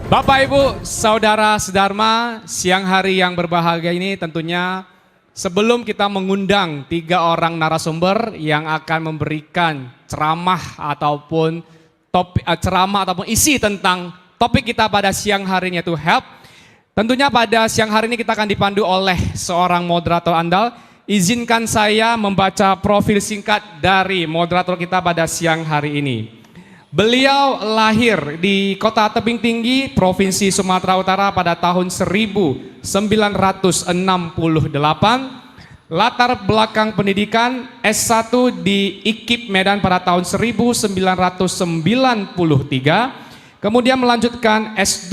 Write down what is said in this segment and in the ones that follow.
Bapak, Ibu, Saudara Sedharma, siang hari yang berbahagia ini tentunya sebelum kita mengundang 3 orang narasumber yang akan memberikan ceramah ataupun isi tentang topik kita pada siang hari ini, yaitu health. Tentunya pada siang hari ini kita akan dipandu oleh seorang moderator andal. Izinkan saya membaca profil singkat dari moderator kita pada siang hari ini. Beliau lahir di Kota Tebing Tinggi, Provinsi Sumatera Utara pada tahun 1968. Latar belakang pendidikan S1 di IKIP Medan pada tahun 1993. Kemudian melanjutkan S2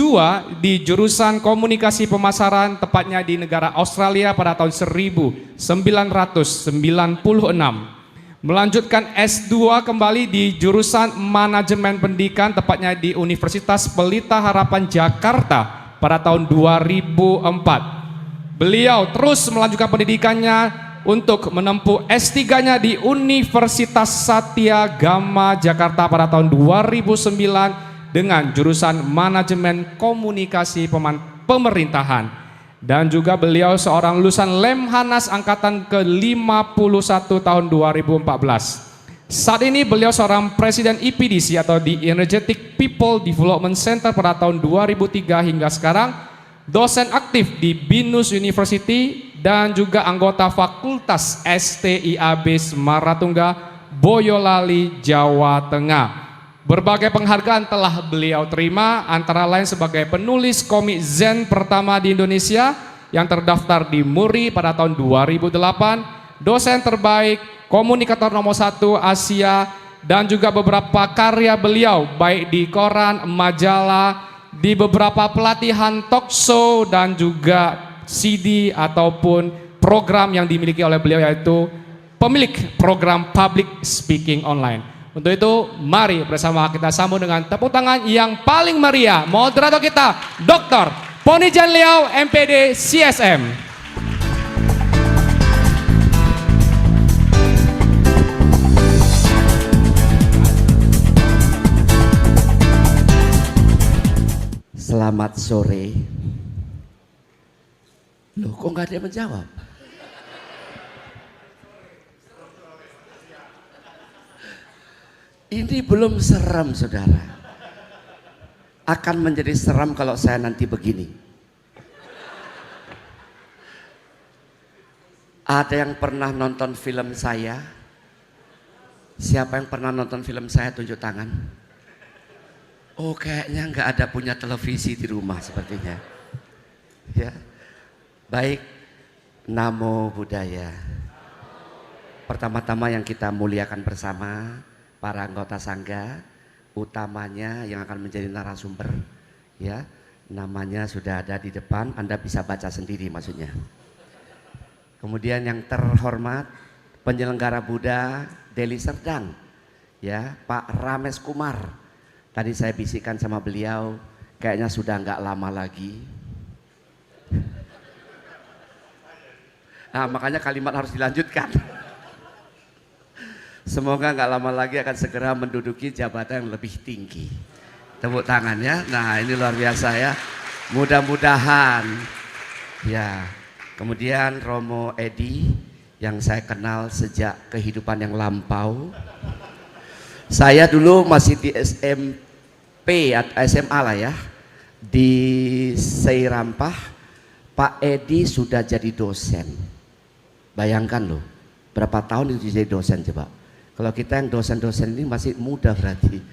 di jurusan Komunikasi Pemasaran, tepatnya di negara Australia pada tahun 1996. Melanjutkan S2 kembali di jurusan Manajemen Pendidikan, tepatnya di Universitas Pelita Harapan Jakarta pada tahun 2004. Beliau terus melanjutkan pendidikannya untuk menempuh S3-nya di Universitas Satya Gama Jakarta pada tahun 2009 dengan jurusan Manajemen Komunikasi Pemerintahan. Dan juga beliau seorang lulusan Lemhanas angkatan ke-51 tahun 2014. Saat ini beliau seorang presiden IPDC atau di Energetic People Development Center pada tahun 2003 hingga sekarang, dosen aktif di BINUS University dan juga anggota Fakultas STIAB Semaratungga, Boyolali, Jawa Tengah. Berbagai penghargaan telah beliau terima, antara lain sebagai penulis komik Zen pertama di Indonesia yang terdaftar di MURI pada tahun 2008, dosen terbaik, komunikator nomor 1 Asia, dan juga beberapa karya beliau baik di koran, majalah, di beberapa pelatihan talk show, dan juga CD ataupun program yang dimiliki oleh beliau, yaitu pemilik program Public Speaking Online. Untuk itu, mari bersama kita sambut dengan tepuk tangan yang paling meriah moderator kita, Dr. Pony Jan Liao, MPD CSM. Selamat sore. Loh, kok nggak ada yang menjawab? Ini belum seram, saudara. Akan menjadi seram kalau saya nanti begini. Ada yang pernah nonton film saya? Siapa yang pernah nonton film saya, tunjuk tangan. Oh, kayaknya nggak ada punya televisi di rumah sepertinya. Ya, baik. Namo Buddhaya. Pertama-tama yang kita muliakan bersama para anggota sangga, utamanya yang akan menjadi narasumber, ya, namanya sudah ada di depan, Anda bisa baca sendiri maksudnya. Kemudian yang terhormat penyelenggara Buddha Deli Serdang, ya, Pak Rames Kumar. Tadi saya bisikan sama beliau, kayaknya sudah nggak lama lagi. Nah, makanya kalimat harus dilanjutkan. Semoga nggak lama lagi akan segera menduduki jabatan yang lebih tinggi. Tepuk tangannya. Nah, ini luar biasa ya. Mudah-mudahan. Ya. Kemudian Romo Edi yang saya kenal sejak kehidupan yang lampau. Saya dulu masih di SMP atau SMA lah ya. Di Seirampah, Pak Edi sudah jadi dosen. Bayangkan loh, berapa tahun itu jadi dosen coba. Kalau kita yang dosen-dosen ini masih muda berarti.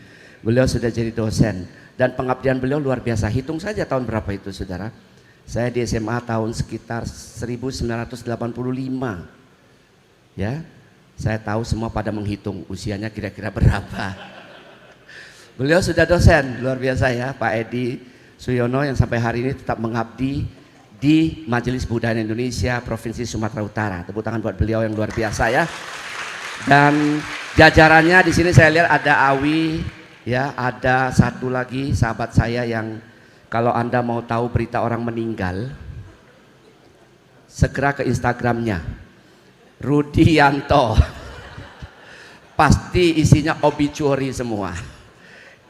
Beliau sudah jadi dosen. Dan pengabdian beliau luar biasa. Hitung saja tahun berapa itu, saudara. Saya di SMA tahun sekitar 1985. Ya, saya tahu semua pada menghitung usianya kira-kira berapa. Beliau sudah dosen, luar biasa ya, Pak Edi Suyono yang sampai hari ini tetap mengabdi di Majelis Buddha Indonesia Provinsi Sumatera Utara. Tepuk tangan buat beliau yang luar biasa ya. Dan jajarannya di sini saya lihat ada Awi, ya, ada satu lagi sahabat saya yang kalau Anda mau tahu berita orang meninggal, segera ke Instagramnya, Rudianto. Pasti isinya obituary semua.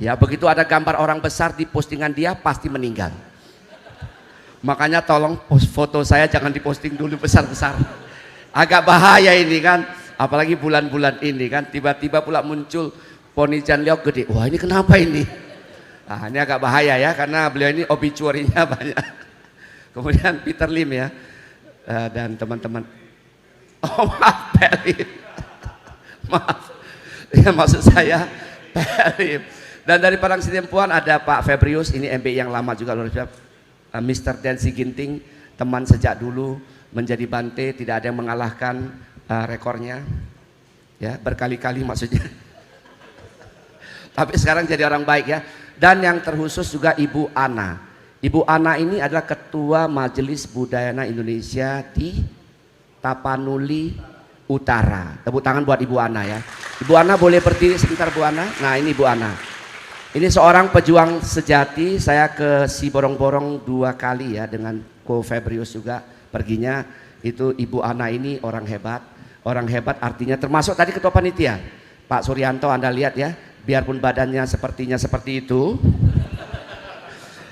Ya, begitu ada gambar orang besar di postingan dia pasti meninggal. Makanya tolong foto saya jangan diposting dulu besar-besar. Agak bahaya ini kan, apalagi bulan-bulan ini kan, tiba-tiba pula muncul Poni Chan Leok gede. Wah, ini kenapa ini? Nah, ini agak bahaya ya, karena beliau ini obituarinya banyak. Kemudian Peter Lim ya, dan teman-teman. Oh maaf, Pak Lim. Maaf, ya maksud saya Pak Lim. Dan dari Padang Sidempuan ada Pak Febrius, ini MBI yang lama juga luar biasa. Mr. Densi Ginting, teman sejak dulu, menjadi Bante, tidak ada yang mengalahkan rekornya, ya berkali-kali maksudnya. Tapi sekarang jadi orang baik ya. Dan yang terkhusus juga Ibu Ana. Ibu Ana ini adalah Ketua Majelis Budayana Indonesia di Tapanuli Utara. Tepuk tangan buat Ibu Ana ya. Ibu Ana boleh berdiri sebentar Bu Ana. Nah ini Ibu Ana. Ini seorang pejuang sejati. Saya ke Siborong-Borong 2 kali ya dengan Ko Febrius juga perginya. Itu Ibu Ana ini orang hebat. Orang hebat artinya termasuk tadi Ketua Panitia Pak Suryanto, Anda lihat ya, biarpun badannya sepertinya seperti itu,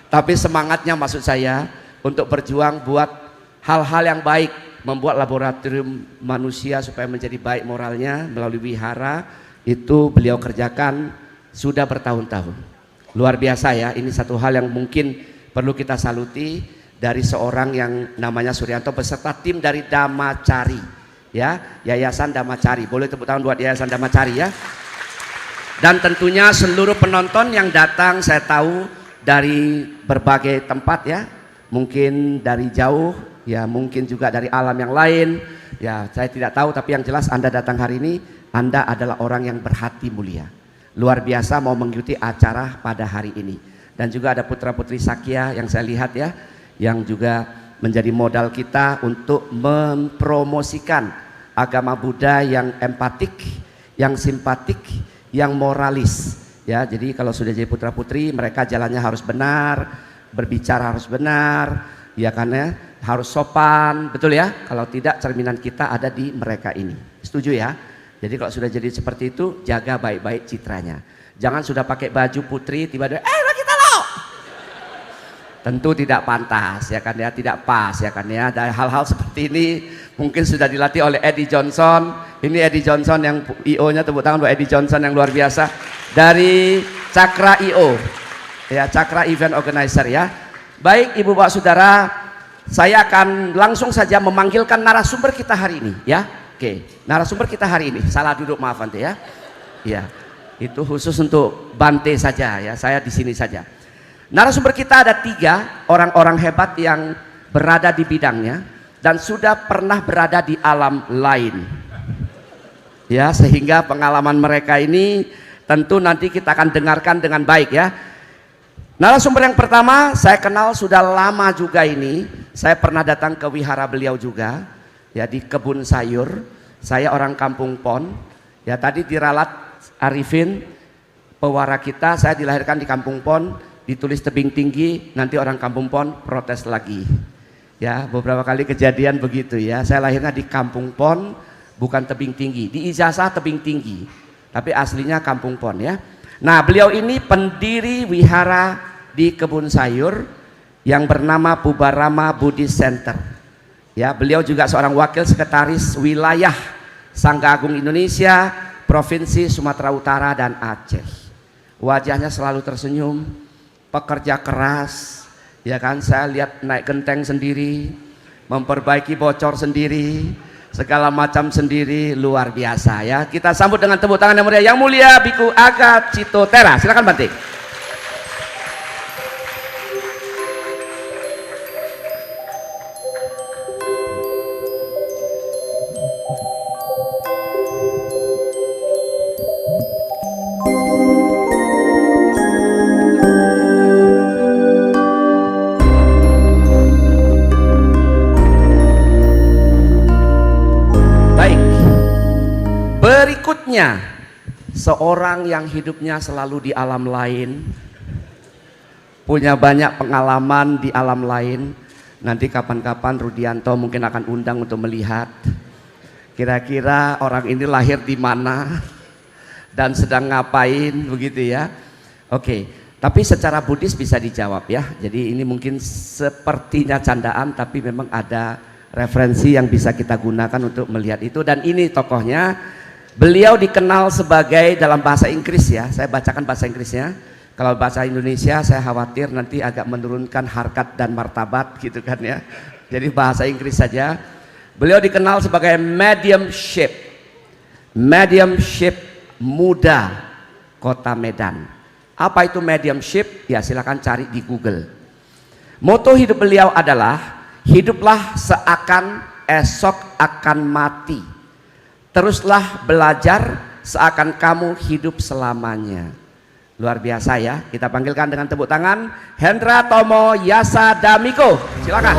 tapi semangatnya maksud saya untuk berjuang buat hal-hal yang baik, membuat laboratorium manusia supaya menjadi baik moralnya melalui wihara, itu beliau kerjakan sudah bertahun-tahun. Luar biasa ya, ini satu hal yang mungkin perlu kita saluti dari seorang yang namanya Suryanto beserta tim dari Damacari ya, Yayasan Damacari. Boleh tepuk tangan buat Yayasan Damacari ya. Dan tentunya seluruh penonton yang datang, saya tahu dari berbagai tempat ya, mungkin dari jauh ya, mungkin juga dari alam yang lain ya, saya tidak tahu, tapi yang jelas Anda datang hari ini, Anda adalah orang yang berhati mulia, luar biasa mau mengikuti acara pada hari ini. Dan juga ada putra putri Sakya yang saya lihat ya, yang juga menjadi modal kita untuk mempromosikan agama Buddha yang empatik, yang simpatik, yang moralis ya. Jadi kalau sudah jadi putra putri, mereka jalannya harus benar, berbicara harus benar ya, karena harus sopan, betul ya. Kalau tidak, cerminan kita ada di mereka ini, setuju ya. Jadi kalau sudah jadi seperti itu, jaga baik-baik citranya. Jangan sudah pakai baju putri tiba-tiba kita lo, tentu tidak pantas ya kan ya, tidak pas ya kan ya. Dan hal-hal seperti ini mungkin sudah dilatih oleh Eddie Johnson. Ini Eddie Johnson yang IO-nya, tepuk tangan buat Eddie Johnson yang luar biasa dari Cakra IO ya, Cakra Event Organizer ya. Baik Ibu Bapak Saudara, saya akan langsung saja memanggilkan narasumber kita hari ini ya. Oke, narasumber kita hari ini, salah duduk maaf Bante ya. Ya, itu khusus untuk Bante saja ya, saya di sini saja. Narasumber kita ada 3 orang-orang hebat yang berada di bidangnya dan sudah pernah berada di alam lain. Ya, sehingga pengalaman mereka ini tentu nanti kita akan dengarkan dengan baik ya. Narasumber yang pertama saya kenal sudah lama juga ini. Saya pernah datang ke wihara beliau juga ya, di kebun sayur. Saya orang Kampung Pon. Ya, tadi diralat Arifin pewara kita, saya dilahirkan di Kampung Pon, ditulis tebing tinggi, nanti orang Kampung Pon protes lagi. Ya, beberapa kali kejadian begitu ya. Saya lahirnya di Kampung Pon, bukan tebing tinggi, di ijazah tebing tinggi, tapi aslinya Kampung Pon ya. Nah, beliau ini pendiri wihara di kebun sayur yang bernama Pubarama Buddhist Center ya. Beliau juga seorang wakil sekretaris wilayah Sangga Agung Indonesia Provinsi Sumatera Utara dan Aceh. Wajahnya selalu tersenyum, pekerja keras ya kan. Saya lihat naik genteng sendiri, memperbaiki bocor sendiri, segala macam sendiri, luar biasa ya. Kita sambut dengan tepuk tangan yang mulia, Yang Mulia Biku Aga Cito Tera. Silakan Bante. Berikutnya, seorang yang hidupnya selalu di alam lain, punya banyak pengalaman di alam lain. Nanti kapan-kapan Rudianto mungkin akan undang untuk melihat kira-kira orang ini lahir di mana dan sedang ngapain begitu ya. Oke, tapi secara Buddhis bisa dijawab ya. Jadi ini mungkin sepertinya candaan, tapi memang ada referensi yang bisa kita gunakan untuk melihat itu. Dan ini tokohnya, beliau dikenal sebagai dalam bahasa Inggris ya. Saya bacakan bahasa Inggrisnya. Kalau bahasa Indonesia saya khawatir nanti agak menurunkan harkat dan martabat gitu kan ya. Jadi bahasa Inggris saja. Beliau dikenal sebagai mediumship muda Kota Medan. Apa itu mediumship? Ya silakan cari di Google. Moto hidup beliau adalah hiduplah seakan esok akan mati. Teruslah belajar seakan kamu hidup selamanya. Luar biasa ya. Kita panggilkan dengan tepuk tangan Hendra Tomo Yasa Damiko. Silakan.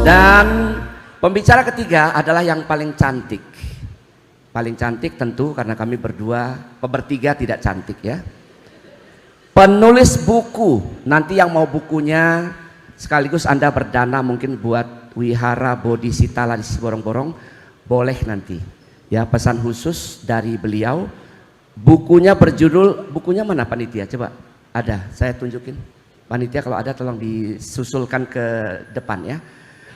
Dan pembicara ketiga adalah yang paling cantik. Paling cantik tentu karena kami berdua, bertiga tidak cantik ya. Penulis buku, nanti yang mau bukunya sekaligus Anda berdana mungkin buat Wihara Bodhisita di Borong-Borong, boleh nanti. Ya, pesan khusus dari beliau. Bukunya berjudul, bukunya mana panitia? Coba, ada, saya tunjukin. Panitia kalau ada tolong disusulkan ke depan ya.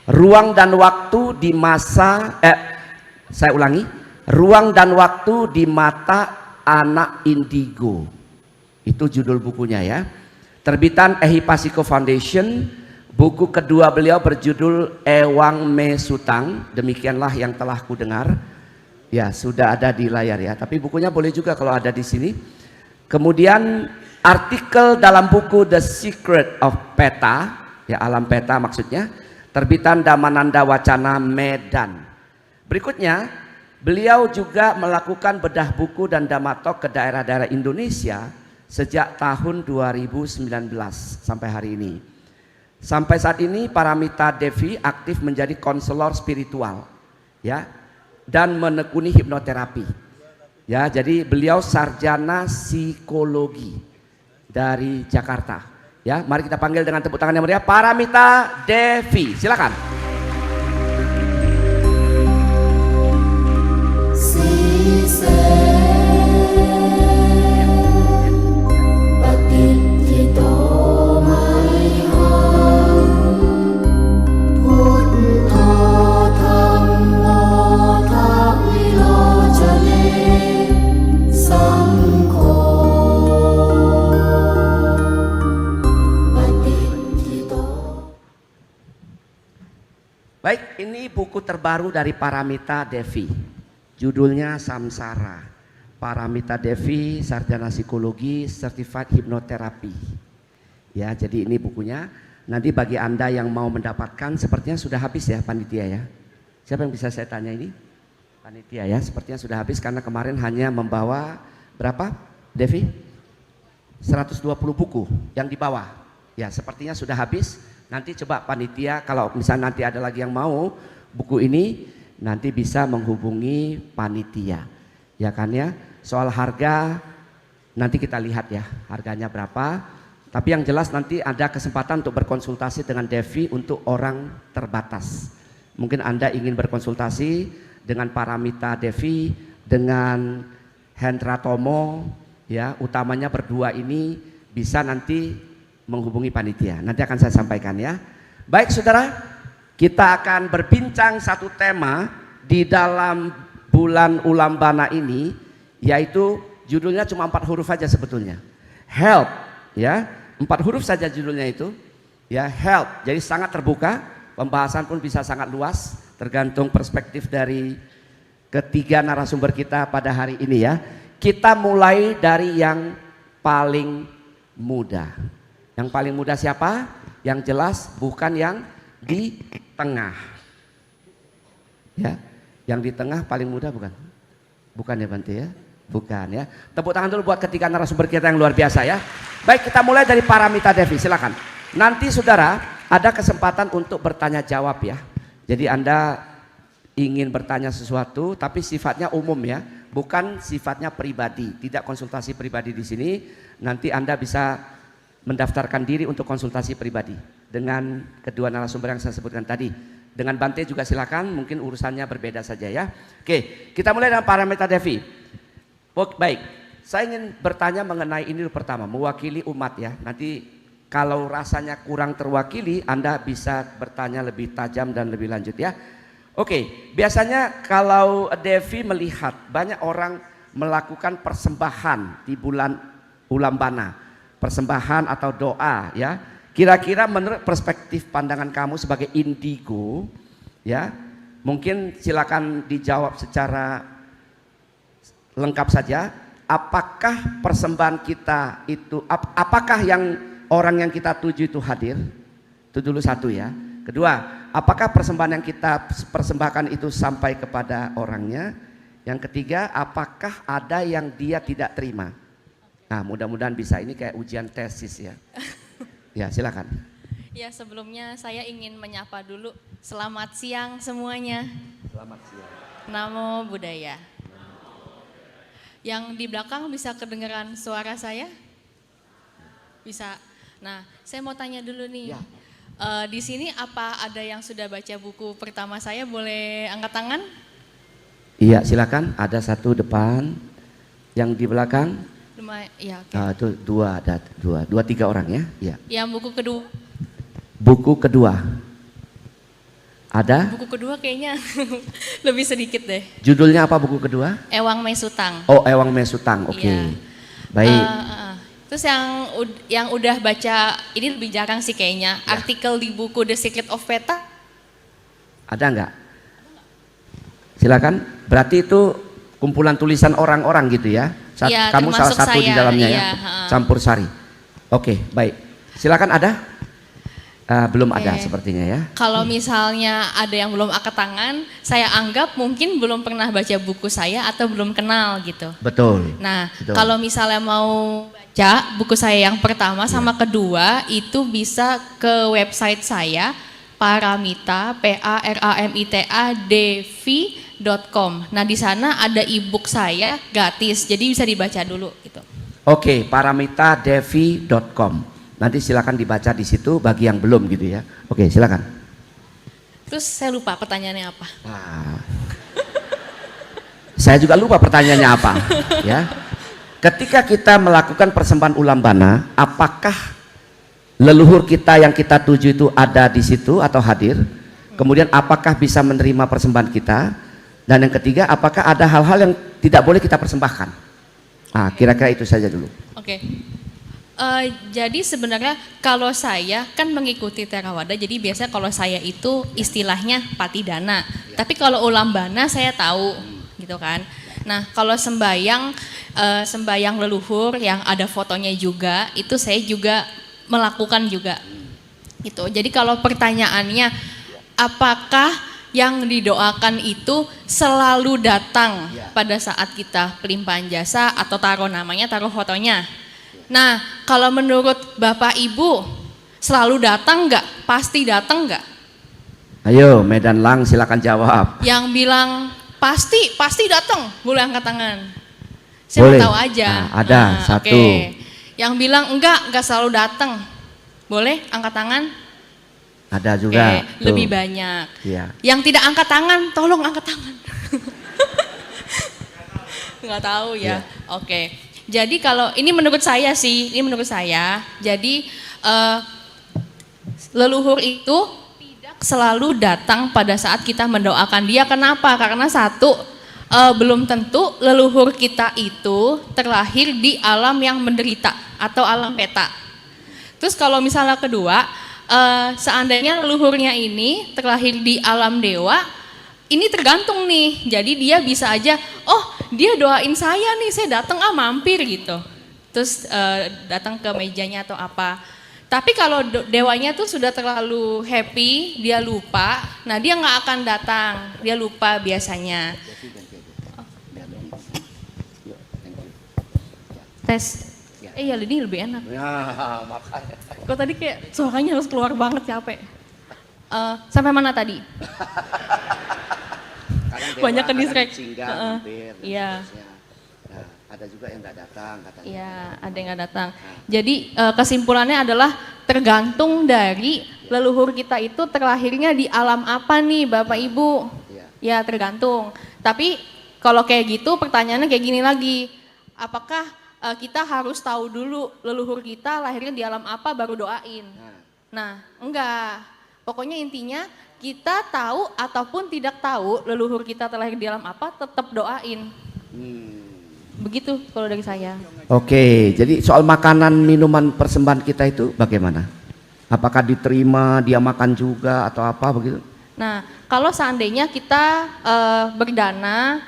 Ruang dan waktu di masa, saya ulangi, ruang dan waktu di mata anak indigo. Itu judul bukunya ya. Terbitan Ehipasiko Foundation. Buku kedua beliau berjudul Ewang Me Sutang. Demikianlah yang telah ku dengar. Ya sudah ada di layar ya. Tapi bukunya boleh juga kalau ada di sini. Kemudian artikel dalam buku The Secret of Peta, ya alam peta maksudnya. Terbitan Damananda Wacana Medan. Berikutnya, beliau juga melakukan bedah buku dan damatok ke daerah-daerah Indonesia sejak tahun 2019 sampai hari ini. Sampai saat ini Paramita Devi aktif menjadi konselor spiritual, ya, dan menekuni hipnoterapi. Ya, jadi beliau sarjana psikologi dari Jakarta. Ya, mari kita panggil dengan tepuk tangan yang meriah Paramita Devi. Silakan. Baik, ini buku terbaru dari Paramita Devi. Judulnya Samsara. Paramita Devi, sarjana psikologi, certified hipnoterapi. Ya, jadi ini bukunya. Nanti bagi Anda yang mau mendapatkan, sepertinya sudah habis ya panitia ya. Siapa yang bisa saya tanya ini? Panitia ya, sepertinya sudah habis karena kemarin hanya membawa berapa, Devi? 120 buku yang dibawa. Ya, sepertinya sudah habis. Nanti coba panitia kalau misalnya nanti ada lagi yang mau buku ini nanti bisa menghubungi panitia. Ya kan ya. Soal harga nanti kita lihat ya harganya berapa. Tapi yang jelas nanti ada kesempatan untuk berkonsultasi dengan Devi untuk orang terbatas. Mungkin Anda ingin berkonsultasi dengan Paramita Devi, dengan Hendra Tomo, ya utamanya berdua ini bisa nanti menghubungi panitia. Nanti akan saya sampaikan ya. Baik saudara, kita akan berbincang satu tema di dalam bulan Ulambana ini, yaitu judulnya cuma 4 huruf saja sebetulnya. Help, ya 4 huruf saja judulnya itu, ya help. Jadi sangat terbuka, pembahasan pun bisa sangat luas, tergantung perspektif dari ketiga narasumber kita pada hari ini ya. Kita mulai dari yang paling muda. Yang paling muda siapa? Yang jelas bukan yang di tengah. Ya, yang di tengah paling muda bukan? Bukan ya Bante ya? Bukan ya. Tepuk tangan dulu buat ketiga narasumber kita yang luar biasa ya. Baik, kita mulai dari Paramita Devi, silakan. Nanti saudara, Ada kesempatan untuk bertanya jawab ya. Jadi Anda ingin bertanya sesuatu tapi sifatnya umum ya, bukan sifatnya pribadi. Tidak konsultasi pribadi di sini. Nanti Anda bisa mendaftarkan diri untuk konsultasi pribadi dengan kedua narasumber yang saya sebutkan tadi. Dengan Bante juga silakan, mungkin urusannya berbeda saja ya. Oke, kita mulai dengan Paramita Devi. Baik, saya ingin bertanya mengenai ini pertama, mewakili umat ya. Nanti kalau rasanya kurang terwakili, Anda bisa bertanya lebih tajam dan lebih lanjut ya. Oke, biasanya kalau Devi melihat banyak orang melakukan persembahan di bulan Ulambana, persembahan atau doa ya. Kira-kira menurut perspektif pandangan kamu sebagai indigo ya, mungkin silakan dijawab secara lengkap saja. Apakah persembahan kita itu, apakah yang orang yang kita tuju itu hadir? Itu dulu satu ya. Kedua, apakah persembahan yang kita persembahkan itu sampai kepada orangnya? Yang ketiga, apakah ada yang dia tidak terima? Nah, mudah-mudahan bisa, ini kayak ujian tesis ya. Ya, silakan. Ya, sebelumnya saya ingin menyapa dulu. Selamat siang semuanya. Selamat siang. Namo Buddhaya. Yang di belakang bisa kedengeran suara saya? Bisa. Nah, saya mau tanya dulu nih. Ya. Di sini apa ada yang sudah baca buku pertama saya? Boleh angkat tangan? Iya, silakan. Ada satu depan, yang di belakang. Ya, okay. Itu dua, tiga orang ya. Ya. Yang buku kedua? Buku kedua. Ada? Buku kedua kayaknya lebih sedikit deh. Judulnya apa buku kedua? Ewang Mesutang. Oh, Ewang Mesutang. Oke. Iya. Baik. Terus yang udah baca ini lebih jarang sih kayaknya. Ya. Artikel di buku The Secret of Peta. Ada enggak? Silakan. Berarti itu kumpulan tulisan orang-orang gitu ya. Ya, kamu salah satu saya, di dalamnya iya, ya. Campur sari. Oke, baik. Silakan ada? Belum ada sepertinya ya. Kalau misalnya ada yang belum angkat tangan, saya anggap mungkin belum pernah baca buku saya atau belum kenal gitu. Betul. Nah, betul. kalau misalnya mau baca buku saya yang pertama sama kedua, itu bisa ke website saya Paramita PARAMITA.devi.com. Nah, di sana ada e-book saya gratis, jadi bisa dibaca dulu gitu. Oke, paramitadevi.com. Nanti silakan dibaca di situ bagi yang belum gitu ya. Oke, silakan. Terus saya lupa pertanyaannya apa. Wah. Saya juga lupa pertanyaannya apa ya. Ketika kita melakukan persembahan ulambana, apakah leluhur kita yang kita tuju itu ada di situ atau hadir? Kemudian apakah bisa menerima persembahan kita? Dan yang ketiga, apakah ada hal-hal yang tidak boleh kita persembahkan? Nah, kira-kira itu saja dulu. Oke. Jadi sebenarnya kalau saya kan mengikuti Theravada, jadi biasanya kalau saya itu istilahnya patidana. Tapi kalau ulambana saya tahu gitu kan. Nah, kalau sembayang leluhur yang ada fotonya juga, itu saya juga melakukan juga. Gitu. Jadi kalau pertanyaannya apakah yang didoakan itu selalu datang pada saat kita pelimpahan jasa atau taruh namanya, taruh fotonya. Nah, kalau menurut Bapak Ibu selalu datang nggak? Pasti datang nggak? Ayo, Medan Lang silakan jawab. Yang bilang pasti datang, boleh angkat tangan. Saya boleh. mau tahu aja. Nah, ada satu. Okay. Yang bilang enggak selalu datang, boleh angkat tangan? Ada juga. Lebih banyak. Ya. Yang Yang tidak angkat tangan, tolong angkat tangan. Nggak tahu ya. Oke. Jadi kalau ini menurut saya sih, jadi leluhur itu tidak selalu datang pada saat kita mendoakan dia. Kenapa? Karena satu, belum tentu leluhur kita itu terlahir di alam yang menderita atau alam peta. Terus kalau misalnya kedua, seandainya leluhurnya ini terlahir di alam dewa, ini tergantung nih. Jadi dia bisa aja, oh dia doain saya nih, saya datang mampir gitu. Terus datang ke mejanya atau apa. Tapi kalau dewanya tuh sudah terlalu happy, dia lupa. Nah dia nggak akan datang, dia lupa biasanya. Tes. Iya, ini lebih enak. Ya, makanya. Kok tadi kayak suaranya harus keluar banget, capek. Sampai mana tadi? Banyak ke distract. Iya. Nah, ada juga yang nggak datang katanya. Iya, ada yang nggak datang. Jadi kesimpulannya adalah tergantung dari leluhur kita itu terlahirnya di alam apa nih, Bapak Ibu? Ya tergantung. Tapi kalau kayak gitu pertanyaannya kayak gini lagi, apakah kita harus tahu dulu leluhur kita lahirnya di alam apa baru doain? Nah, enggak. Pokoknya intinya kita tahu ataupun tidak tahu leluhur kita terlahir di alam apa, tetap doain. Begitu kalau dari saya. Oke, jadi soal makanan minuman persembahan kita itu bagaimana? Apakah diterima, dia makan juga atau apa begitu? Nah, kalau seandainya kita berdana,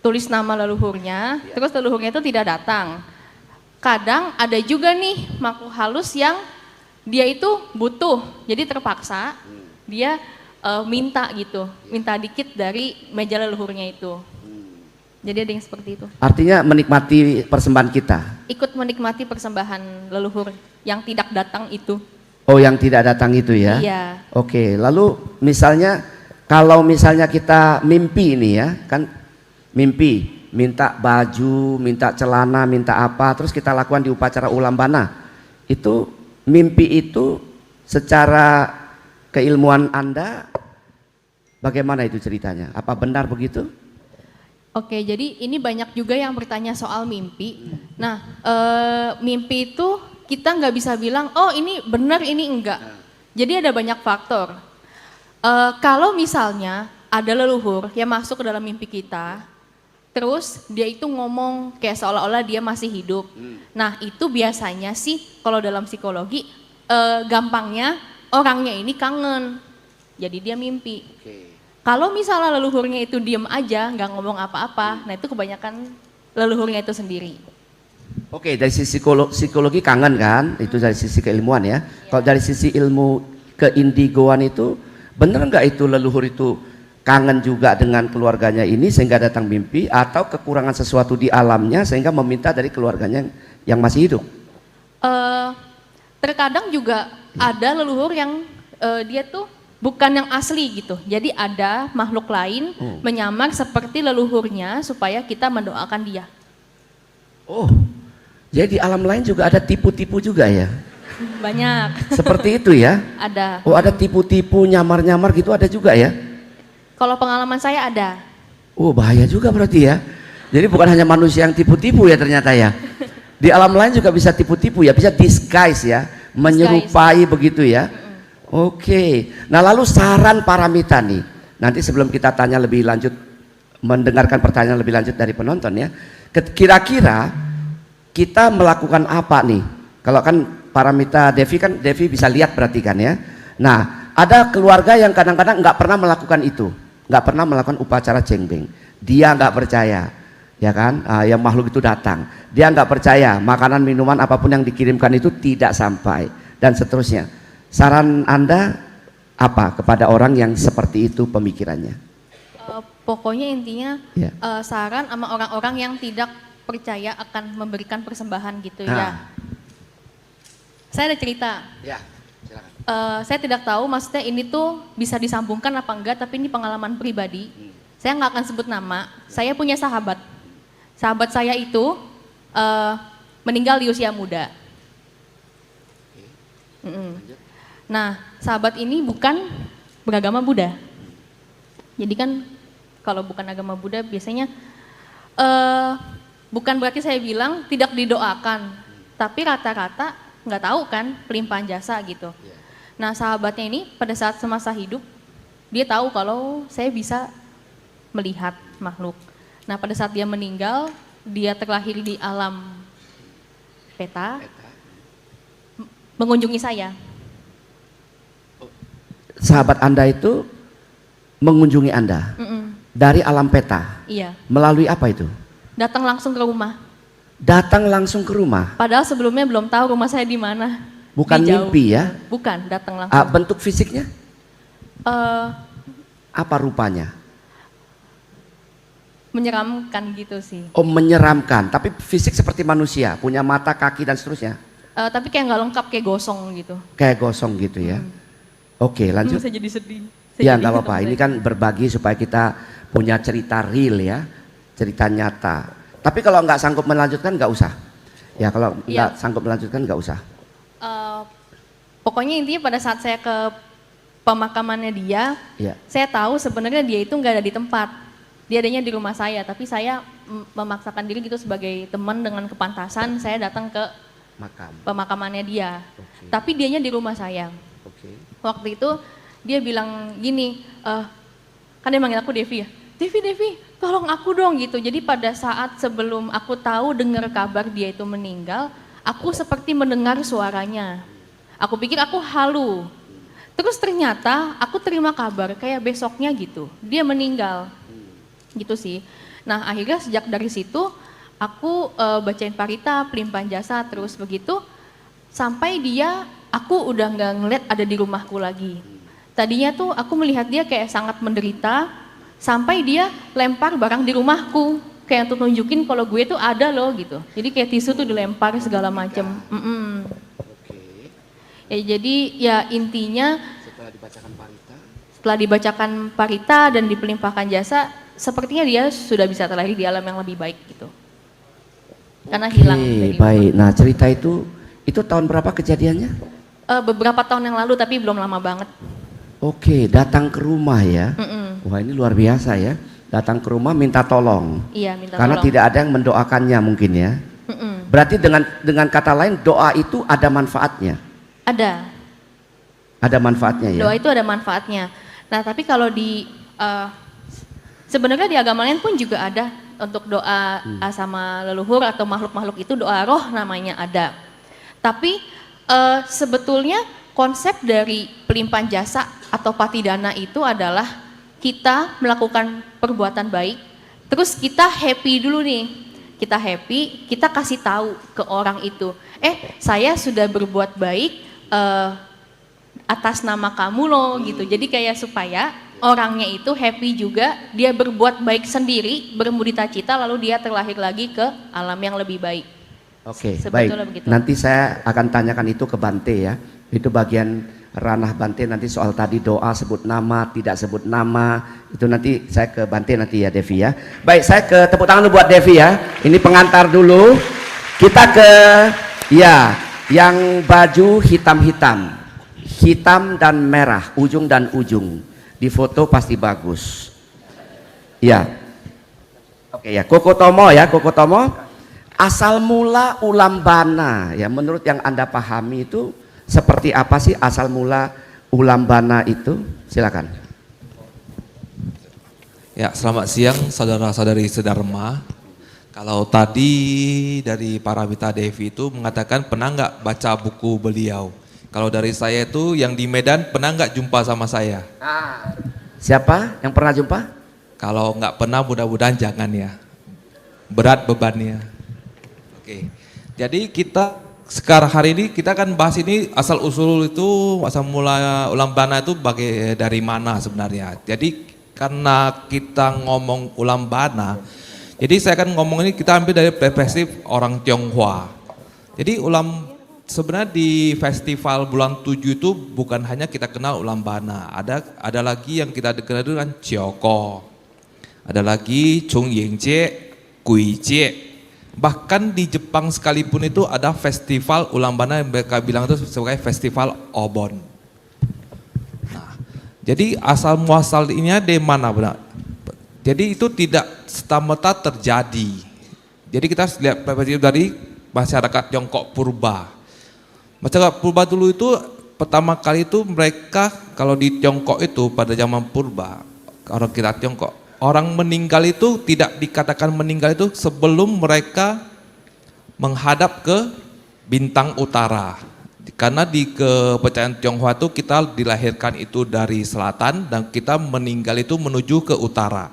tulis nama leluhurnya, terus leluhurnya itu tidak datang. Kadang ada juga nih makhluk halus yang dia itu butuh, jadi terpaksa dia minta gitu, minta dikit dari meja leluhurnya itu. Jadi ada yang seperti itu. Artinya menikmati persembahan kita. Ikut menikmati persembahan leluhur yang tidak datang itu. Oh, yang tidak datang itu ya? Iya. Oke, lalu misalnya kalau misalnya kita mimpi ini ya, kan mimpi, minta baju, minta celana, minta apa, terus kita lakukan di upacara ulambana. Itu mimpi itu secara keilmuan Anda bagaimana itu ceritanya? Apa benar begitu? Oke, jadi ini banyak juga yang bertanya soal mimpi. Nah, mimpi itu kita nggak bisa bilang, oh ini benar, ini enggak. Jadi ada banyak faktor. Kalau misalnya ada leluhur yang masuk ke dalam mimpi kita, terus dia itu ngomong kayak seolah-olah dia masih hidup. Nah, itu biasanya sih kalau dalam psikologi, gampangnya orangnya ini kangen. Jadi dia mimpi. Kalau misalnya leluhurnya itu diem aja, nggak ngomong apa-apa, nah itu kebanyakan leluhurnya itu sendiri. Oke, dari sisi psikologi kangen kan, itu dari sisi keilmuan ya. Kalau dari sisi ilmu keindigoan itu, bener nggak itu leluhur itu kangen juga dengan keluarganya ini sehingga datang mimpi, atau kekurangan sesuatu di alamnya sehingga meminta dari keluarganya yang masih hidup? Terkadang juga ada leluhur yang dia tuh bukan yang asli gitu. Jadi ada makhluk lain menyamar seperti leluhurnya supaya kita mendoakan dia. Oh, jadi di alam lain juga ada tipu-tipu juga ya? Banyak. Seperti itu ya? Ada. Oh, ada tipu-tipu, nyamar-nyamar gitu ada juga ya? Kalau pengalaman saya ada. Oh, bahaya juga berarti ya? Jadi bukan hanya manusia yang tipu-tipu ya ternyata ya? Di alam lain juga bisa tipu-tipu ya, bisa disguise ya, menyerupai begitu ya? Oke, nah lalu saran paramita nih, nanti sebelum kita tanya lebih lanjut, mendengarkan pertanyaan lebih lanjut dari penonton ya, kira-kira kita melakukan apa nih? Kalau kan paramita Devi kan, Devi bisa lihat berarti kan ya. Nah, ada keluarga yang kadang-kadang nggak pernah melakukan itu, nggak pernah melakukan upacara cengbeng, dia nggak percaya, ya kan? Yang makhluk itu datang, dia nggak percaya makanan minuman apapun yang dikirimkan itu tidak sampai dan seterusnya. Saran Anda apa kepada orang yang seperti itu pemikirannya? Pokoknya intinya Ya. saran sama orang-orang yang tidak percaya akan memberikan persembahan gitu ya. Saya ada cerita. Ya, silakan. Saya tidak tahu maksudnya ini tuh bisa disambungkan apa enggak, tapi ini pengalaman pribadi. Saya nggak akan sebut nama. Saya punya sahabat. Sahabat saya itu meninggal di usia muda. Nah, sahabat ini bukan beragama Buddha. Jadi kan kalau bukan agama Buddha biasanya bukan berarti saya bilang tidak didoakan, tapi rata-rata nggak tahu kan pelimpahan jasa gitu. Nah, sahabatnya ini pada saat semasa hidup dia tahu kalau saya bisa melihat makhluk. Nah, pada saat dia meninggal, dia terlahir di alam peta, mengunjungi saya. Sahabat Anda itu mengunjungi Anda dari alam peta. Iya. Melalui apa itu? Datang langsung ke rumah. Datang langsung ke rumah. Padahal sebelumnya belum tahu rumah saya di mana. Bukan Di jauh. mimpi ya? Bukan, datang langsung. Bentuk fisiknya? Eh, Apa rupanya? menyeramkan gitu sih. Oh menyeramkan, tapi fisik seperti manusia, punya mata, kaki dan seterusnya. Tapi kayak nggak lengkap, kayak gosong gitu. Kayak gosong gitu ya. Oke lanjut. Saya jadi sedih. Ya nggak apa-apa, ini kan berbagi supaya kita punya cerita real ya, cerita nyata. Tapi kalau nggak sanggup melanjutkan nggak usah. Ya kalau nggak sanggup melanjutkan nggak usah. Pokoknya intinya pada saat saya ke pemakamannya dia, saya tahu sebenarnya dia itu nggak ada di tempat. Dia adanya di rumah saya, tapi saya memaksakan diri gitu sebagai teman dengan kepantasan, saya datang ke pemakamannya dia. Tapi dianya di rumah saya. Waktu itu dia bilang gini, kan dia manggil aku Devi ya, Devi, tolong aku dong gitu. Jadi pada saat sebelum aku tahu dengar kabar dia itu meninggal, aku seperti mendengar suaranya. Aku pikir aku halu. Terus ternyata aku terima kabar kayak besoknya gitu, dia meninggal. Gitu sih. Nah akhirnya sejak dari situ aku bacain parita, pelimpahan jasa terus begitu. Sampai aku udah nggak ngeliat ada di rumahku lagi. Tadinya tuh aku melihat dia kayak sangat menderita, sampai dia lempar barang di rumahku, kayak untuk nunjukin kalau gue tuh ada loh gitu. Jadi kayak tisu tuh dilempar segala macem. Ya jadi ya intinya setelah dibacakan parita dan dipelimpahkan jasa, sepertinya dia sudah bisa terlahir di alam yang lebih baik gitu. Karena hilang. Baik. Nah cerita itu tahun berapa kejadiannya? Beberapa tahun yang lalu tapi belum lama banget. Oke, datang ke rumah ya. Wah ini luar biasa ya. Datang ke rumah minta tolong. Iya, minta karena tolong. tidak ada yang mendoakannya mungkin ya. Berarti dengan kata lain doa itu ada manfaatnya. Ada manfaatnya ya. Doa itu ada manfaatnya. Nah tapi kalau sebenarnya di agama lain pun juga ada untuk doa sama leluhur atau makhluk-makhluk itu doa roh namanya ada. Tapi sebetulnya konsep dari pelimpahan jasa atau patidana itu adalah kita melakukan perbuatan baik, terus kita happy dulu nih. Kita happy, kita kasih tahu ke orang itu, saya sudah berbuat baik atas nama kamu loh gitu. Jadi kayak supaya orangnya itu happy juga, dia berbuat baik sendiri, bermudita cita, lalu dia terlahir lagi ke alam yang lebih baik. Oke, baik. Begitu. Nanti saya akan tanyakan itu ke Bante ya. Itu bagian ranah Bante nanti soal tadi doa sebut nama, tidak sebut nama. Itu nanti saya ke Bante nanti ya Devi ya. Baik, saya ke tepuk tangan dulu buat Devi ya. Ini pengantar dulu. Kita ke yang baju hitam-hitam. Hitam dan merah, ujung dan ujung. Di foto pasti bagus. Ya. Oke ya, Kokotomo ya, Kokotomo. Asal mula ulambana ya, menurut yang Anda pahami itu seperti apa sih asal mula ulambana itu? Silakan. Ya, selamat siang saudara-saudari sedharma. Kalau tadi dari Paramita Devi itu mengatakan pernah nggak baca buku beliau? Kalau dari saya itu yang di Medan pernah nggak jumpa sama saya? Siapa yang pernah jumpa? Kalau nggak pernah mudah-mudahan jangan ya. Berat bebannya. Oke. Jadi kita sekarang hari ini kita kan bahas ini asal usul itu asal mula ulambana itu dari mana sebenarnya. Jadi karena kita ngomong ulambana, jadi saya akan ngomong ini kita ambil dari perspektif orang Tionghoa. Jadi sebenarnya di festival bulan 7 itu bukan hanya kita kenal ulambana, ada lagi yang kita kenal dengan Cioko, ada lagi Chung Yingjie, Gui Jie. Bahkan di Jepang sekalipun itu ada festival ulambana yang mereka bilang itu sebagai festival Obon. Nah, jadi asal muasalnya dari mana benar? Jadi itu tidak serta-merta terjadi. Jadi kita lihat dari masyarakat Tiongkok purba. Masyarakat purba dulu itu pertama kali itu mereka kalau di Tiongkok itu pada zaman purba, orang kita Tiongkok, orang meninggal itu tidak dikatakan meninggal itu sebelum mereka menghadap ke bintang utara. Karena di kepercayaan Tionghoa itu kita dilahirkan itu dari selatan dan kita meninggal itu menuju ke utara.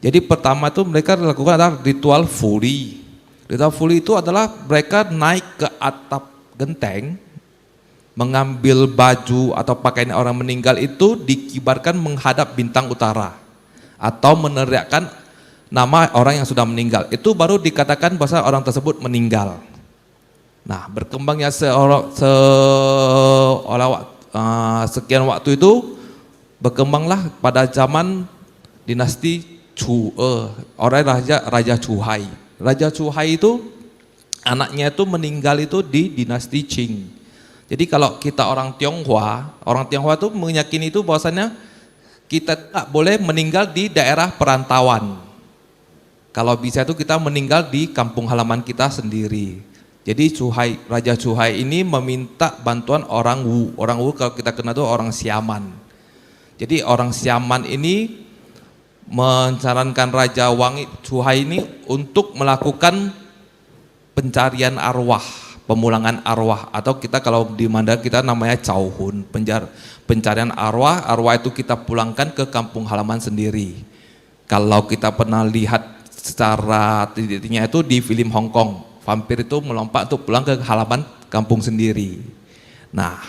Jadi pertama itu mereka lakukan adalah ritual fuli. Ritual fuli itu adalah mereka naik ke atap genteng, mengambil baju atau pakaian orang meninggal itu dikibarkan menghadap bintang utara. Atau meneriakkan nama orang yang sudah meninggal. Itu baru dikatakan bahwa orang tersebut meninggal. Nah, berkembangnya sekian waktu itu berkembanglah pada zaman dinasti orang Raja Chuhai. Raja Chuhai itu anaknya itu meninggal itu di dinasti Qing. Jadi kalau kita orang Tionghoa itu meyakini itu bahwasannya kita tak boleh meninggal di daerah perantauan. Kalau bisa itu kita meninggal di kampung halaman kita sendiri. Jadi Raja Chuhai ini meminta bantuan orang Wu. Orang Wu kalau kita kenal itu orang Siaman. Jadi orang Siaman ini mencarankan Raja Chuhai ini untuk melakukan pencarian arwah, pemulangan arwah, atau kita kalau di Mandarin kita namanya Cauhun, pencarian arwah itu kita pulangkan ke kampung halaman sendiri. Kalau kita pernah lihat secara titiknya itu di film Hong Kong, vampir itu melompat untuk pulang ke halaman kampung sendiri. Nah,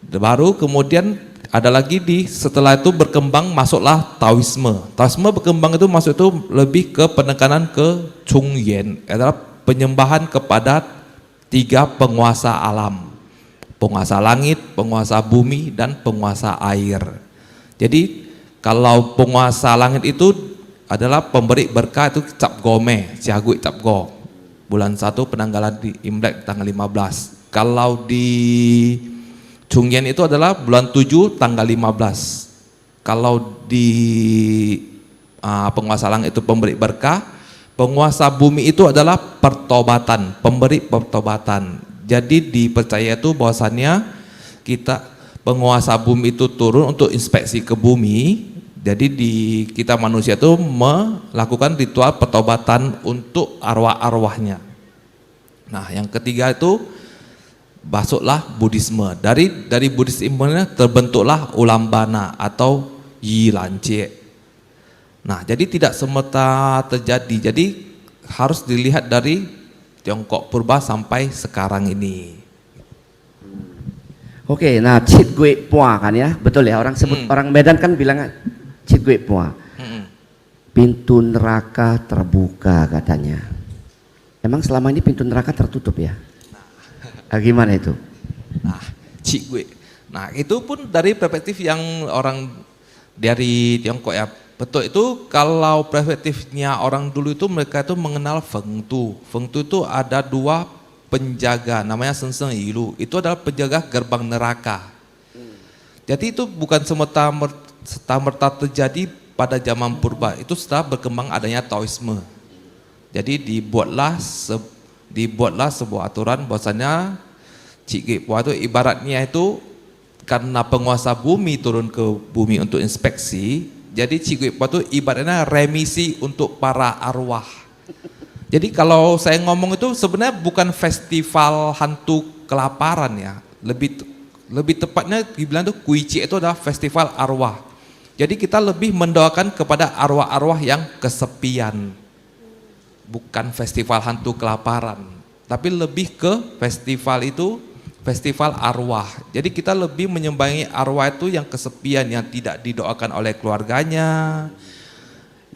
baru kemudian ada lagi setelah itu berkembang masuklah Taoisme. Taoisme berkembang itu masuk itu lebih ke penekanan ke Chung Yen, adalah penyembahan kepada 3 penguasa alam. Penguasa langit, penguasa bumi, dan penguasa air. Jadi kalau penguasa langit itu adalah pemberi berkah itu Cap Gome, Ciagui Cap Go. Bulan 1 penanggalan di Imlek tanggal 15. Kalau di Chungyen itu adalah bulan 7 tanggal 15. Kalau di penguasa langit itu pemberi berkah, penguasa bumi itu adalah pertobatan, pemberi pertobatan. Jadi dipercaya itu bahwasannya penguasa bumi itu turun untuk inspeksi ke bumi. Jadi kita manusia itu melakukan ritual pertobatan untuk arwah-arwahnya. Nah, yang ketiga itu masuklah Buddhisme. Dari Buddhisme terbentuklah Ulambana atau Yilance. Nah, jadi tidak semata terjadi. Jadi harus dilihat dari Tiongkok purba sampai sekarang ini. Oke, nah Cit Gui Pua kan ya, betul ya, orang sebut orang Medan kan bilang Cit Gui Pua. Pintu neraka terbuka katanya. Emang selama ini pintu neraka tertutup ya? Nah, gimana itu? Nah, Cik Gui. Nah, itu pun dari perspektif yang orang dari Tiongkok ya. Betul, itu kalau perspektifnya orang dulu itu mereka itu mengenal Feng Tu. Feng Tu itu ada 2 penjaga, namanya Seng Seng Yilu. Itu adalah penjaga gerbang neraka. Jadi itu bukan semata-merta terjadi pada zaman purba. Itu setelah berkembang adanya Taoisme. Jadi dibuatlah sebuah aturan bahwasanya Cik Gui Pua itu ibaratnya itu karena penguasa bumi turun ke bumi untuk inspeksi. Jadi Cik Gui Pua itu ibaratnya remisi untuk para arwah. Jadi kalau saya ngomong itu sebenarnya bukan festival hantu kelaparan ya. Lebih tepatnya dibilang itu Kuici itu adalah festival arwah. Jadi kita lebih mendoakan kepada arwah-arwah yang kesepian. Bukan festival hantu kelaparan, tapi lebih ke festival arwah. Jadi kita lebih menyembahi arwah itu yang kesepian, yang tidak didoakan oleh keluarganya,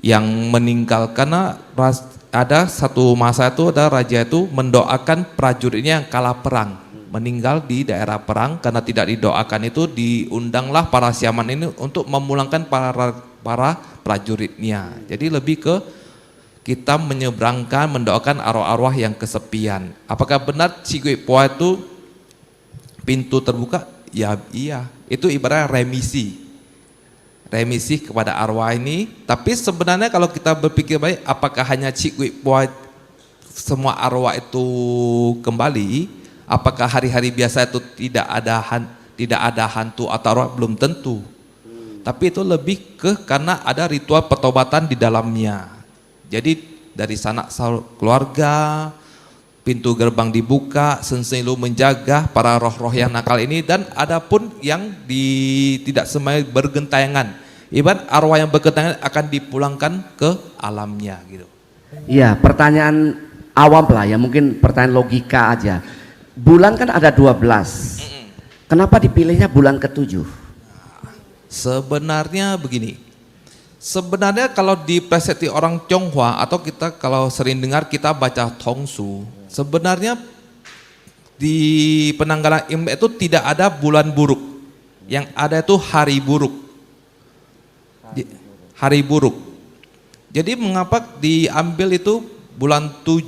yang meninggal. Karena ada satu masa itu ada raja itu mendoakan prajuritnya yang kalah perang, meninggal di daerah perang. Karena tidak didoakan itu diundanglah para Siaman ini untuk memulangkan para prajuritnya. Jadi lebih ke kita mendoakan arwah-arwah yang kesepian. Apakah benar Cik Gui Pua itu pintu terbuka? Ya iya, itu ibaratnya remisi kepada arwah ini. Tapi sebenarnya kalau kita berpikir baik, apakah hanya Cik Gui Pua semua arwah itu kembali? Apakah hari-hari biasa itu tidak ada hantu atau arwah? Belum tentu. Tapi itu lebih karena ada ritual pertobatan di dalamnya. Jadi dari sanak keluarga, pintu gerbang dibuka, Sensei Lu menjaga para roh-roh yang nakal ini, dan ada pun yang tidak semuanya bergentayangan. Ibarat arwah yang bergentayangan akan dipulangkan ke alamnya gitu. Iya, pertanyaan awam lah ya, mungkin pertanyaan logika aja. Bulan kan ada 12. Kenapa dipilihnya bulan ke-7? Sebenarnya begini. Sebenarnya kalau di persepsi orang Tionghoa atau kita kalau sering dengar kita baca Tongsu, sebenarnya di penanggalan Imlek itu tidak ada bulan buruk. Yang ada itu hari buruk. Hari buruk. Jadi mengapa diambil itu bulan 7?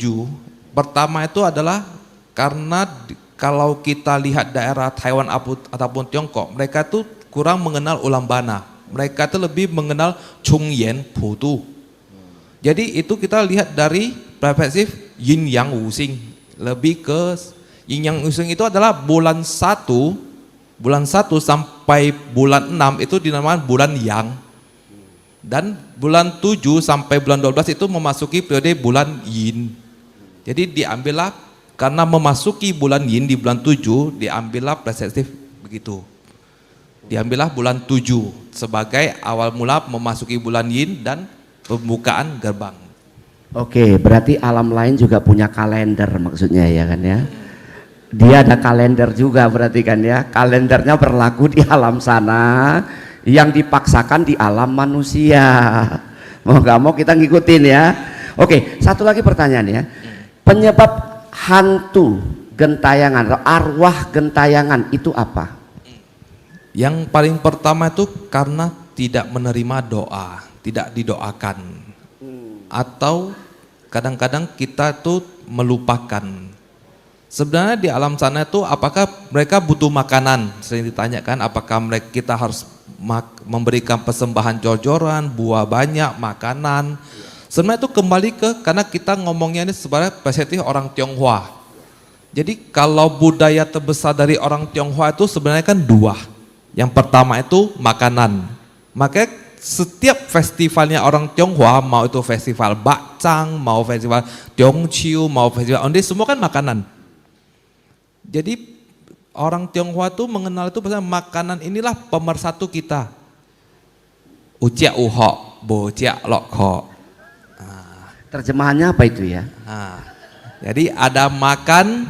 Pertama itu adalah karena kalau kita lihat daerah Taiwan ataupun Tiongkok, mereka tuh kurang mengenal Ulambana. Mereka itu lebih mengenal Chongyan Putu. Jadi itu kita lihat dari perspektif Yin Yang Wusing. Lebih ke Yin Yang Wusing itu adalah bulan 1 sampai bulan 6 itu dinamakan bulan Yang. Dan bulan 7 sampai bulan 12 itu memasuki periode bulan Yin. Jadi diambillah karena memasuki bulan Yin di bulan 7, diambillah perspektif begitu. Diambillah bulan 7 sebagai awal mula memasuki bulan Yin dan pembukaan gerbang. Oke, berarti alam lain juga punya kalender maksudnya ya kan ya. Dia ada kalender juga berarti kan ya. Kalendernya berlaku di alam sana yang dipaksakan di alam manusia. Mau gak mau kita ngikutin ya. Oke, satu lagi pertanyaan ya. Penyebab hantu gentayangan atau arwah gentayangan itu apa? Yang paling pertama itu karena tidak menerima doa, tidak didoakan. Atau kadang-kadang kita tuh melupakan. Sebenarnya di alam sana itu apakah mereka butuh makanan? Sering ditanyakan apakah kita harus memberikan persembahan jor-joran, buah banyak, makanan. Sebenarnya itu kembali ke karena kita ngomongnya ini sebenarnya perspektif orang Tionghoa. Jadi kalau budaya terbesar dari orang Tionghoa itu sebenarnya kan dua. Yang pertama itu makanan. Makanya setiap festivalnya orang Tionghoa, mau itu festival Bakcang, mau festival Tiongchiu, mau festival Onde, semua kan makanan. Jadi orang Tionghoa itu mengenal itu makanan inilah pemersatu kita. Uciak uhok, bociak lokho. Terjemahannya apa itu ya? Jadi ada makan,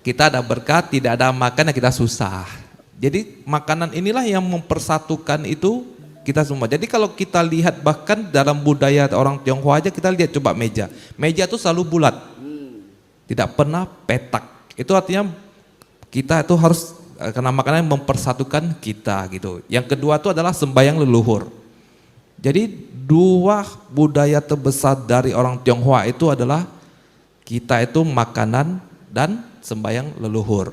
kita ada berkat, tidak ada makan ya kita susah. Jadi makanan inilah yang mempersatukan itu kita semua. Jadi kalau kita lihat bahkan dalam budaya orang Tionghoa aja kita lihat coba meja. Meja itu selalu bulat. Tidak pernah petak. Itu artinya kita itu harus karena makanan yang mempersatukan kita gitu. Yang kedua itu adalah sembahyang leluhur. Jadi dua budaya terbesar dari orang Tionghoa itu adalah kita itu makanan dan sembahyang leluhur.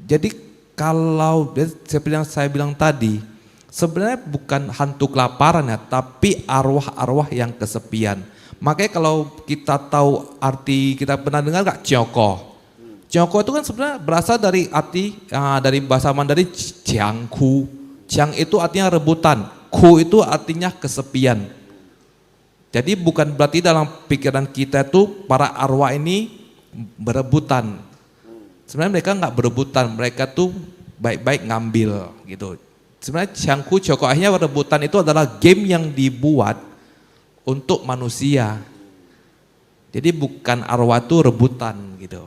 Jadi kalau seperti yang saya bilang tadi, sebenarnya bukan hantu kelaparan ya, tapi arwah-arwah yang kesepian. Makanya kalau kita tahu arti, kita pernah dengar gak Cioko? Cioko itu kan sebenarnya berasal dari arti dari bahasa Mandarin Jiangku. Jiang itu artinya rebutan, ku itu artinya kesepian. Jadi bukan berarti dalam pikiran kita itu para arwah ini berebutan. Sebenarnya mereka nggak berebutan, mereka tuh baik-baik ngambil gitu. Sebenarnya Jiangku Cioko akhirnya rebutan itu adalah game yang dibuat untuk manusia. Jadi bukan arwah tuh rebutan gitu.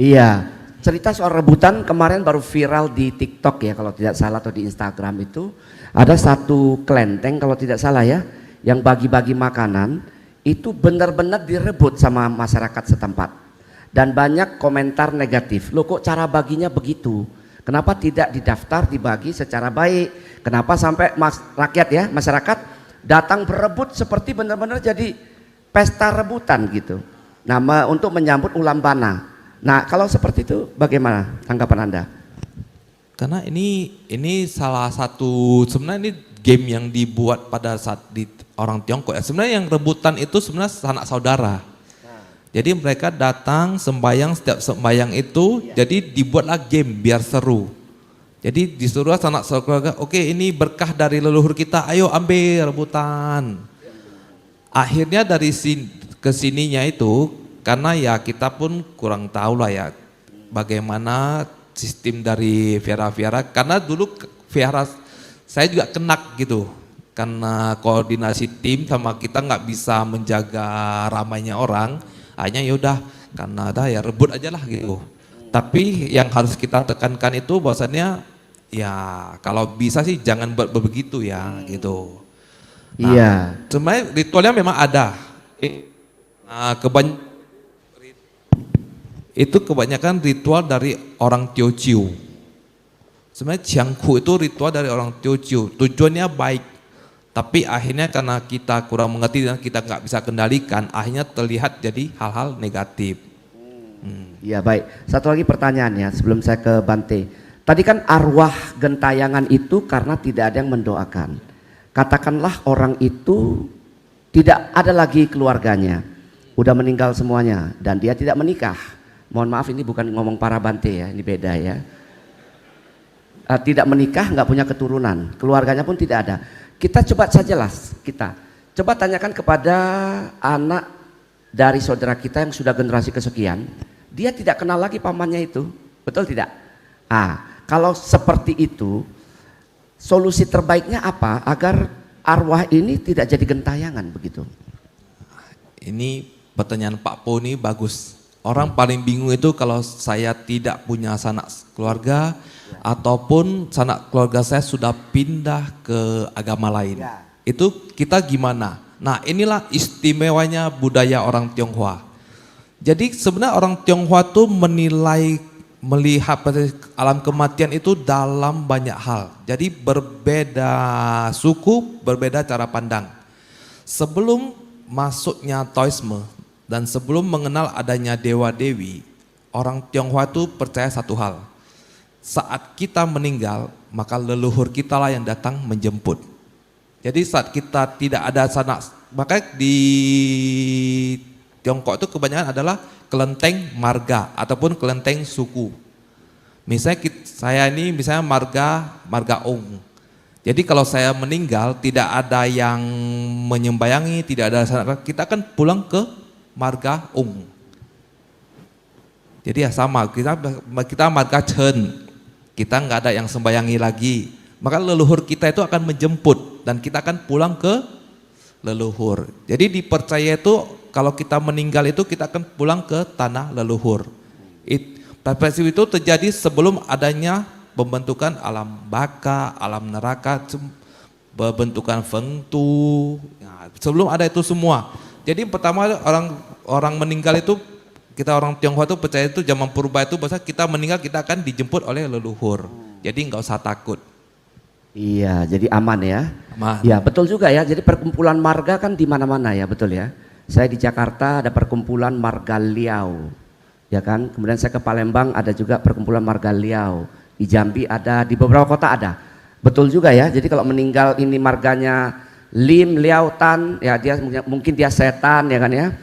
Iya, cerita soal rebutan kemarin baru viral di TikTok ya kalau tidak salah, atau di Instagram itu ada satu kelenteng kalau tidak salah ya, yang bagi-bagi makanan itu benar-benar direbut sama masyarakat setempat. Dan banyak komentar negatif, loh kok cara baginya begitu? Kenapa tidak didaftar, dibagi secara baik? Kenapa sampai rakyat ya, masyarakat datang berebut seperti benar-benar jadi pesta rebutan gitu. Nah, untuk menyambut Ulambana. Nah, kalau seperti itu bagaimana tanggapan Anda? Karena ini salah satu, sebenarnya ini game yang dibuat pada saat di orang Tiongkok ya. Sebenarnya yang rebutan itu sebenarnya sanak saudara. Jadi mereka datang sembahyang, setiap sembahyang itu jadi dibuatlah game biar seru. Jadi disuruh sanak saudara, oke ini berkah dari leluhur kita, ayo ambil rebutan. Akhirnya dari kesininya itu, karena ya kita pun kurang tahu lah ya bagaimana sistem dari Viara-Viara. Karena dulu Viara saya juga kenak gitu, karena koordinasi tim sama kita nggak bisa menjaga ramainya orang. Hanya yaudah karena ada ya rebut aja lah gitu. Tapi yang harus kita tekankan itu bahwasannya ya kalau bisa sih jangan begitu ya gitu. Iya. Sebenarnya ritualnya memang ada. Nah, itu kebanyakan ritual dari orang Teochew. Sebenarnya Jianghu itu ritual dari orang Teochew. Tujuannya baik, tapi akhirnya karena kita kurang mengerti dan kita nggak bisa kendalikan, akhirnya terlihat jadi hal-hal negatif. Iya baik. Satu lagi pertanyaannya sebelum saya ke Bante. Tadi kan arwah gentayangan itu karena tidak ada yang mendoakan. Katakanlah orang itu tidak ada lagi keluarganya, udah meninggal semuanya dan dia tidak menikah. Mohon maaf ini bukan ngomong para Bante ya, ini beda ya. Tidak menikah, nggak punya keturunan, keluarganya pun tidak ada. Kita coba sajalah kita coba tanyakan kepada anak dari saudara kita yang sudah generasi kesekian, dia tidak kenal lagi pamannya itu, betul tidak? Kalau seperti itu, solusi terbaiknya apa agar arwah ini tidak jadi gentayangan begitu? Ini pertanyaan Pak Po ini bagus. Orang paling bingung itu kalau saya tidak punya sanak keluarga ataupun sanak keluarga saya sudah pindah ke agama lain. Itu kita gimana? Nah, inilah istimewanya budaya orang Tionghoa. Jadi sebenarnya orang Tionghoa tuh melihat alam kematian itu dalam banyak hal. Jadi berbeda suku, berbeda cara pandang. Sebelum masuknya Taoisme dan sebelum mengenal adanya dewa-dewi, orang Tionghoa itu percaya satu hal. Saat kita meninggal, maka leluhur kita lah yang datang menjemput. Jadi saat kita tidak ada sanak, maka di Tiongkok itu kebanyakan adalah kelenteng marga ataupun kelenteng suku. Misalnya saya ini misalnya marga Ong. Jadi kalau saya meninggal tidak ada yang menyembayangi, tidak ada sanak, kita akan pulang ke marga Ong. Jadi ya sama, kita marga Chen, kita nggak ada yang sembayangi lagi. Maka leluhur kita itu akan menjemput dan kita akan pulang ke leluhur. Jadi dipercaya itu kalau kita meninggal itu kita akan pulang ke tanah leluhur. Tapi itu terjadi sebelum adanya pembentukan alam baka, alam neraka, pembentukan Feng Tu. Nah, sebelum ada itu semua. Jadi pertama orang meninggal itu, kita orang Tionghoa itu percaya itu zaman purba itu bahwa kita meninggal kita akan dijemput oleh leluhur. Jadi nggak usah takut. Iya, jadi aman ya. Aman. Ya betul juga ya. Jadi perkumpulan marga kan di mana-mana ya, betul ya. Saya di Jakarta ada perkumpulan marga Liao, ya kan. Kemudian saya ke Palembang ada juga perkumpulan marga Liao. Di Jambi ada, di beberapa kota ada. Betul juga ya. Jadi kalau meninggal ini marganya Lim, Liao, Tan, ya dia mungkin dia setan ya kan ya.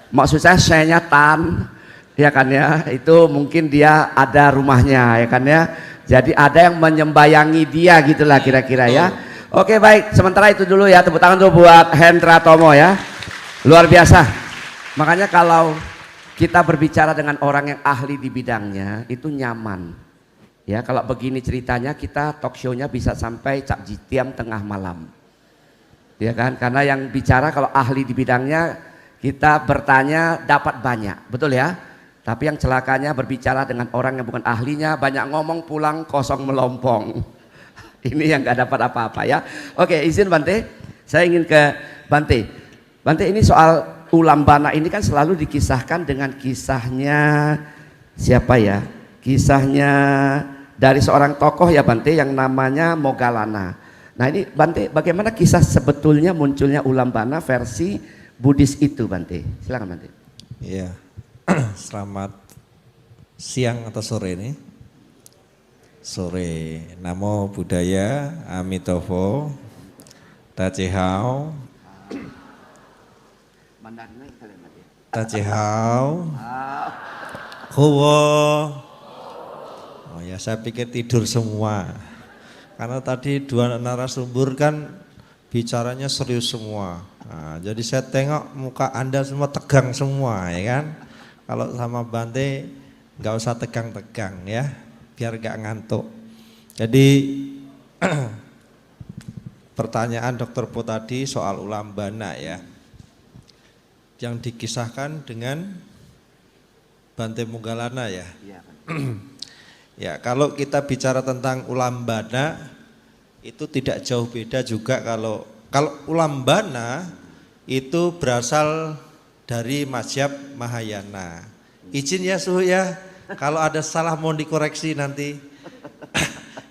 Maksud saya Tan, ya kan ya. Itu mungkin dia ada rumahnya ya kan ya. Jadi ada yang menyembayangi dia gitulah kira-kira ya. Oke baik, sementara itu dulu ya, tepuk tangan dulu buat Hendra Tomo ya. Luar biasa. Makanya kalau kita berbicara dengan orang yang ahli di bidangnya itu nyaman. Ya kalau begini ceritanya kita talk show-nya bisa sampai Cak Jitiam tengah malam. Ya kan, karena yang bicara kalau ahli di bidangnya kita bertanya dapat banyak, betul ya? Tapi yang celakanya berbicara dengan orang yang bukan ahlinya, banyak ngomong pulang kosong melompong. Ini yang gak dapat apa-apa ya. Oke, izin Bante, saya ingin ke Bante. Bante, ini soal Ulambana ini kan selalu dikisahkan dengan kisahnya siapa ya? Kisahnya dari seorang tokoh ya Bante yang namanya Mogalana. Nah ini Bante, bagaimana kisah sebetulnya munculnya Ulambana versi Buddhis itu Bante? Silakan Bante. Iya. Selamat siang atau sore nih. Sore. Namo Buddhaya, Amitabha, Tachehao, Tachehao, Huwo. Oh ya, saya pikir tidur semua. Karena tadi dua narasumber kan bicaranya serius semua. Nah, jadi saya tengok muka Anda semua tegang semua ya kan. Kalau sama Bante nggak usah tegang-tegang ya, biar nggak ngantuk. Jadi pertanyaan Dr. Po tadi soal Ulambana ya, yang dikisahkan dengan Bante Mogalana ya. Ya kalau kita bicara tentang Ulambana itu tidak jauh beda juga kalau Kalau Ulambana itu berasal dari mazhab Mahayana. Izin ya Suhu ya, kalau ada salah mohon dikoreksi nanti.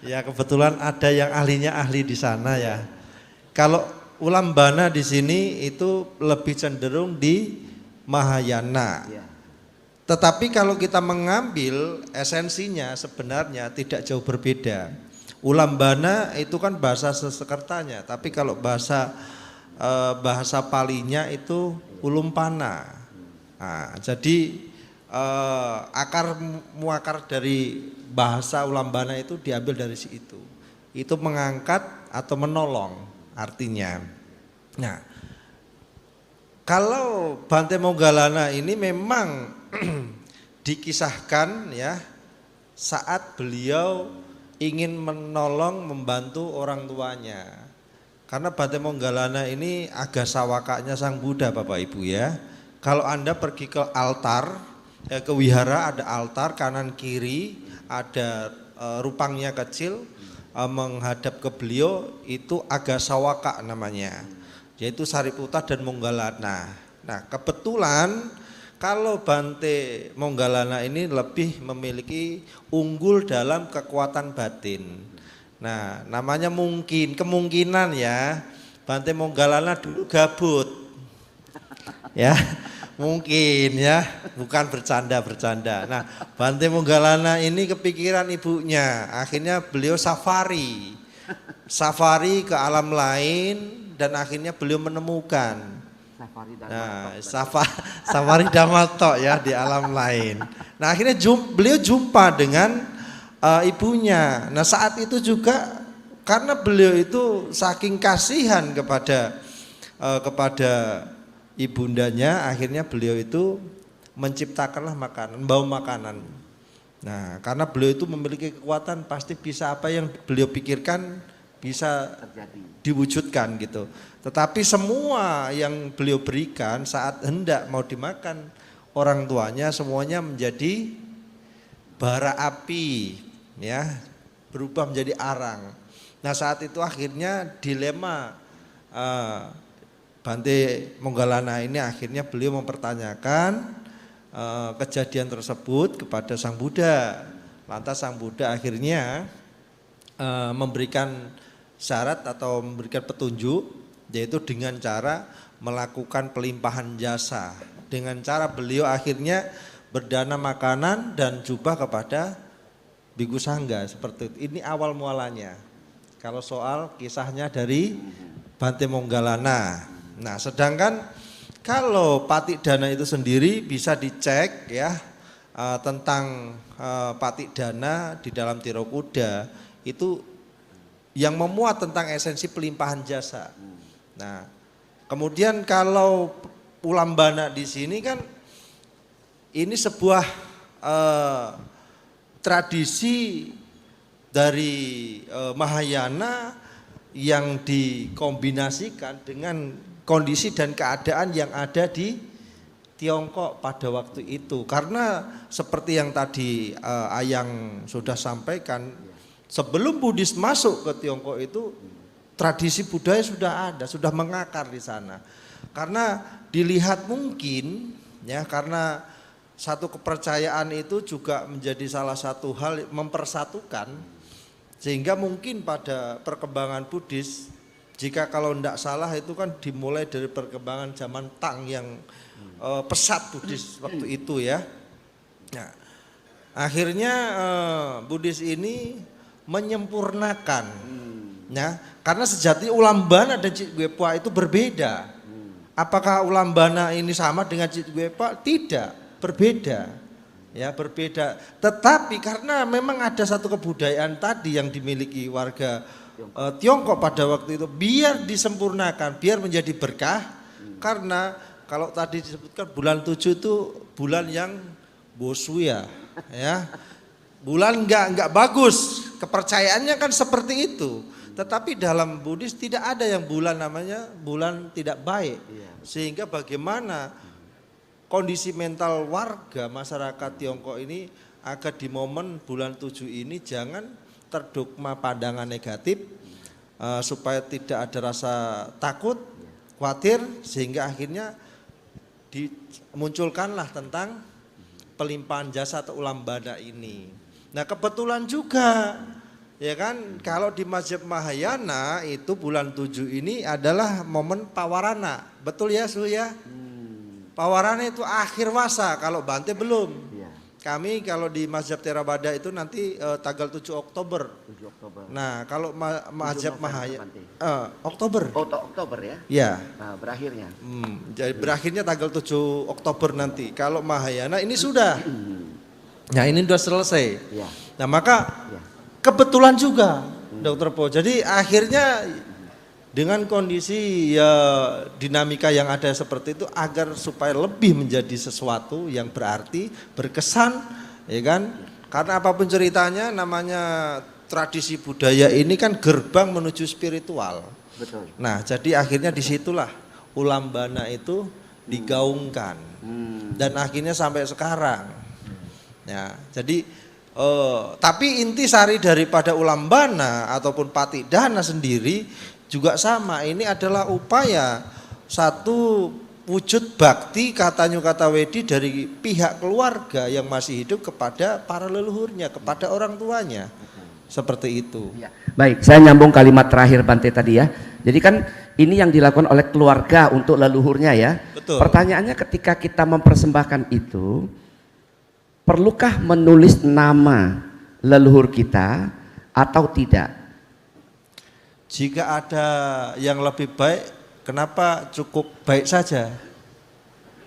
Ya kebetulan ada yang ahli di sana ya. Kalau Ulambana di sini itu lebih cenderung di Mahayana. Tetapi kalau kita mengambil esensinya sebenarnya tidak jauh berbeda. Ulambana itu kan bahasa Sanskertanya, tapi kalau bahasa Palinya itu Ulumpana. Nah, jadi akar muakar dari bahasa Ulambana itu diambil dari situ. Itu mengangkat atau menolong artinya. Nah, kalau Bante Moggallana ini memang dikisahkan ya saat beliau ingin menolong membantu orang tuanya. Karena Bante Moggallana ini agak sawakanya Sang Buddha Bapak Ibu ya. Kalau Anda pergi ke altar, ke wihara ada altar kanan kiri, ada rupangnya kecil menghadap ke beliau, itu agak sawaka namanya. Yaitu Sariputta dan Moggallana. Nah kebetulan kalau Bante Moggallana ini lebih memiliki unggul dalam kekuatan batin. Nah namanya kemungkinan ya Bante Moggallana dulu gabut. Ya mungkin ya, bukan bercanda. Nah Bante Moggallana ini kepikiran ibunya, akhirnya beliau safari ke alam lain dan akhirnya beliau menemukan safari Dhammato ya di alam lain. Nah akhirnya beliau jumpa dengan ibunya. Nah saat itu juga karena beliau itu saking kasihan kepada ibundanya, akhirnya beliau itu menciptakanlah makanan, bau makanan. Nah karena beliau itu memiliki kekuatan, pasti bisa apa yang beliau pikirkan bisa diwujudkan gitu. Tetapi semua yang beliau berikan saat hendak mau dimakan orang tuanya semuanya menjadi bara api ya, berubah menjadi arang. Nah saat itu akhirnya dilema Bante Moggallana ini, akhirnya beliau mempertanyakan kejadian tersebut kepada Sang Buddha. Lantas Sang Buddha akhirnya memberikan syarat atau memberikan petunjuk, yaitu dengan cara melakukan pelimpahan jasa. Dengan cara beliau akhirnya berdana makanan dan jubah kepada Bhikkhu Sangga seperti itu. Ini awal mualanya. Kalau soal kisahnya dari Bante Moggallana. Nah, sedangkan kalau Patidana itu sendiri bisa dicek ya tentang Patidana di dalam Tirokuda itu yang memuat tentang esensi pelimpahan jasa. Nah, kemudian kalau Ulambana di sini kan ini sebuah tradisi dari Mahayana yang dikombinasikan dengan kondisi dan keadaan yang ada di Tiongkok pada waktu itu. Karena seperti yang tadi Ayang sudah sampaikan, sebelum Buddhis masuk ke Tiongkok itu tradisi budaya sudah ada, sudah mengakar di sana. Karena dilihat mungkin ya, karena satu kepercayaan itu juga menjadi salah satu hal mempersatukan, sehingga mungkin pada perkembangan Buddhis, jika kalau tidak salah itu kan dimulai dari perkembangan zaman Tang yang pesat Buddhis waktu itu ya. Nah, akhirnya Buddhis ini menyempurnakan ya, karena sejati Ulambana dan Citgwepa itu berbeda. Apakah Ulambana ini sama dengan Citgwepa? Tidak, berbeda. Ya, berbeda. Tetapi karena memang ada satu kebudayaan tadi yang dimiliki warga Tiongkok pada waktu itu, biar disempurnakan, biar menjadi berkah. Karena kalau tadi disebutkan bulan 7 itu bulan yang bosuya ya. Bulan enggak bagus, kepercayaannya kan seperti itu. Tetapi dalam Buddhis tidak ada yang bulan namanya bulan tidak baik. Sehingga bagaimana kondisi mental warga masyarakat Tiongkok ini agar di momen bulan 7 ini jangan terdogma pandangan negatif, supaya tidak ada rasa takut, khawatir, sehingga akhirnya dimunculkanlah tentang pelimpahan jasa atau ulambana ini. Nah kebetulan juga ya kan, kalau di mazhab Mahayana itu bulan 7 ini adalah momen Pawarana. Betul ya Su ya? Pawarana itu akhir wasa, kalau Bante belum. Kami kalau di mazhab Theravada itu nanti tanggal 7 Oktober. 7 Oktober. Nah kalau mazhab Mahayana Oktober. Oktober. Oh, Oktober ya? Ya. Nah, berakhirnya. Jadi berakhirnya tanggal 7 Oktober nanti. Kalau Mahayana ini sudah. Nah ini sudah selesai. Ya. Nah maka Ya. kebetulan juga Dokter Po. Jadi akhirnya dengan kondisi ya dinamika yang ada seperti itu, agar supaya lebih menjadi sesuatu yang berarti, berkesan, ya kan? Karena apapun ceritanya, namanya tradisi budaya ini kan gerbang menuju spiritual. Betul. Nah, jadi akhirnya disitulah ulambana itu digaungkan dan akhirnya sampai sekarang. Ya, jadi tapi intisari daripada ulambana ataupun patidana sendiri juga sama, ini adalah upaya satu wujud bakti kata Nyukata Wedi dari pihak keluarga yang masih hidup kepada para leluhurnya, kepada orang tuanya. Seperti itu. Ya. Baik, saya nyambung kalimat terakhir Bante tadi ya. Jadi kan ini yang dilakukan oleh keluarga untuk leluhurnya ya. Betul. Pertanyaannya ketika kita mempersembahkan itu, perlukah menulis nama leluhur kita atau tidak? Jika ada yang lebih baik, kenapa cukup baik saja?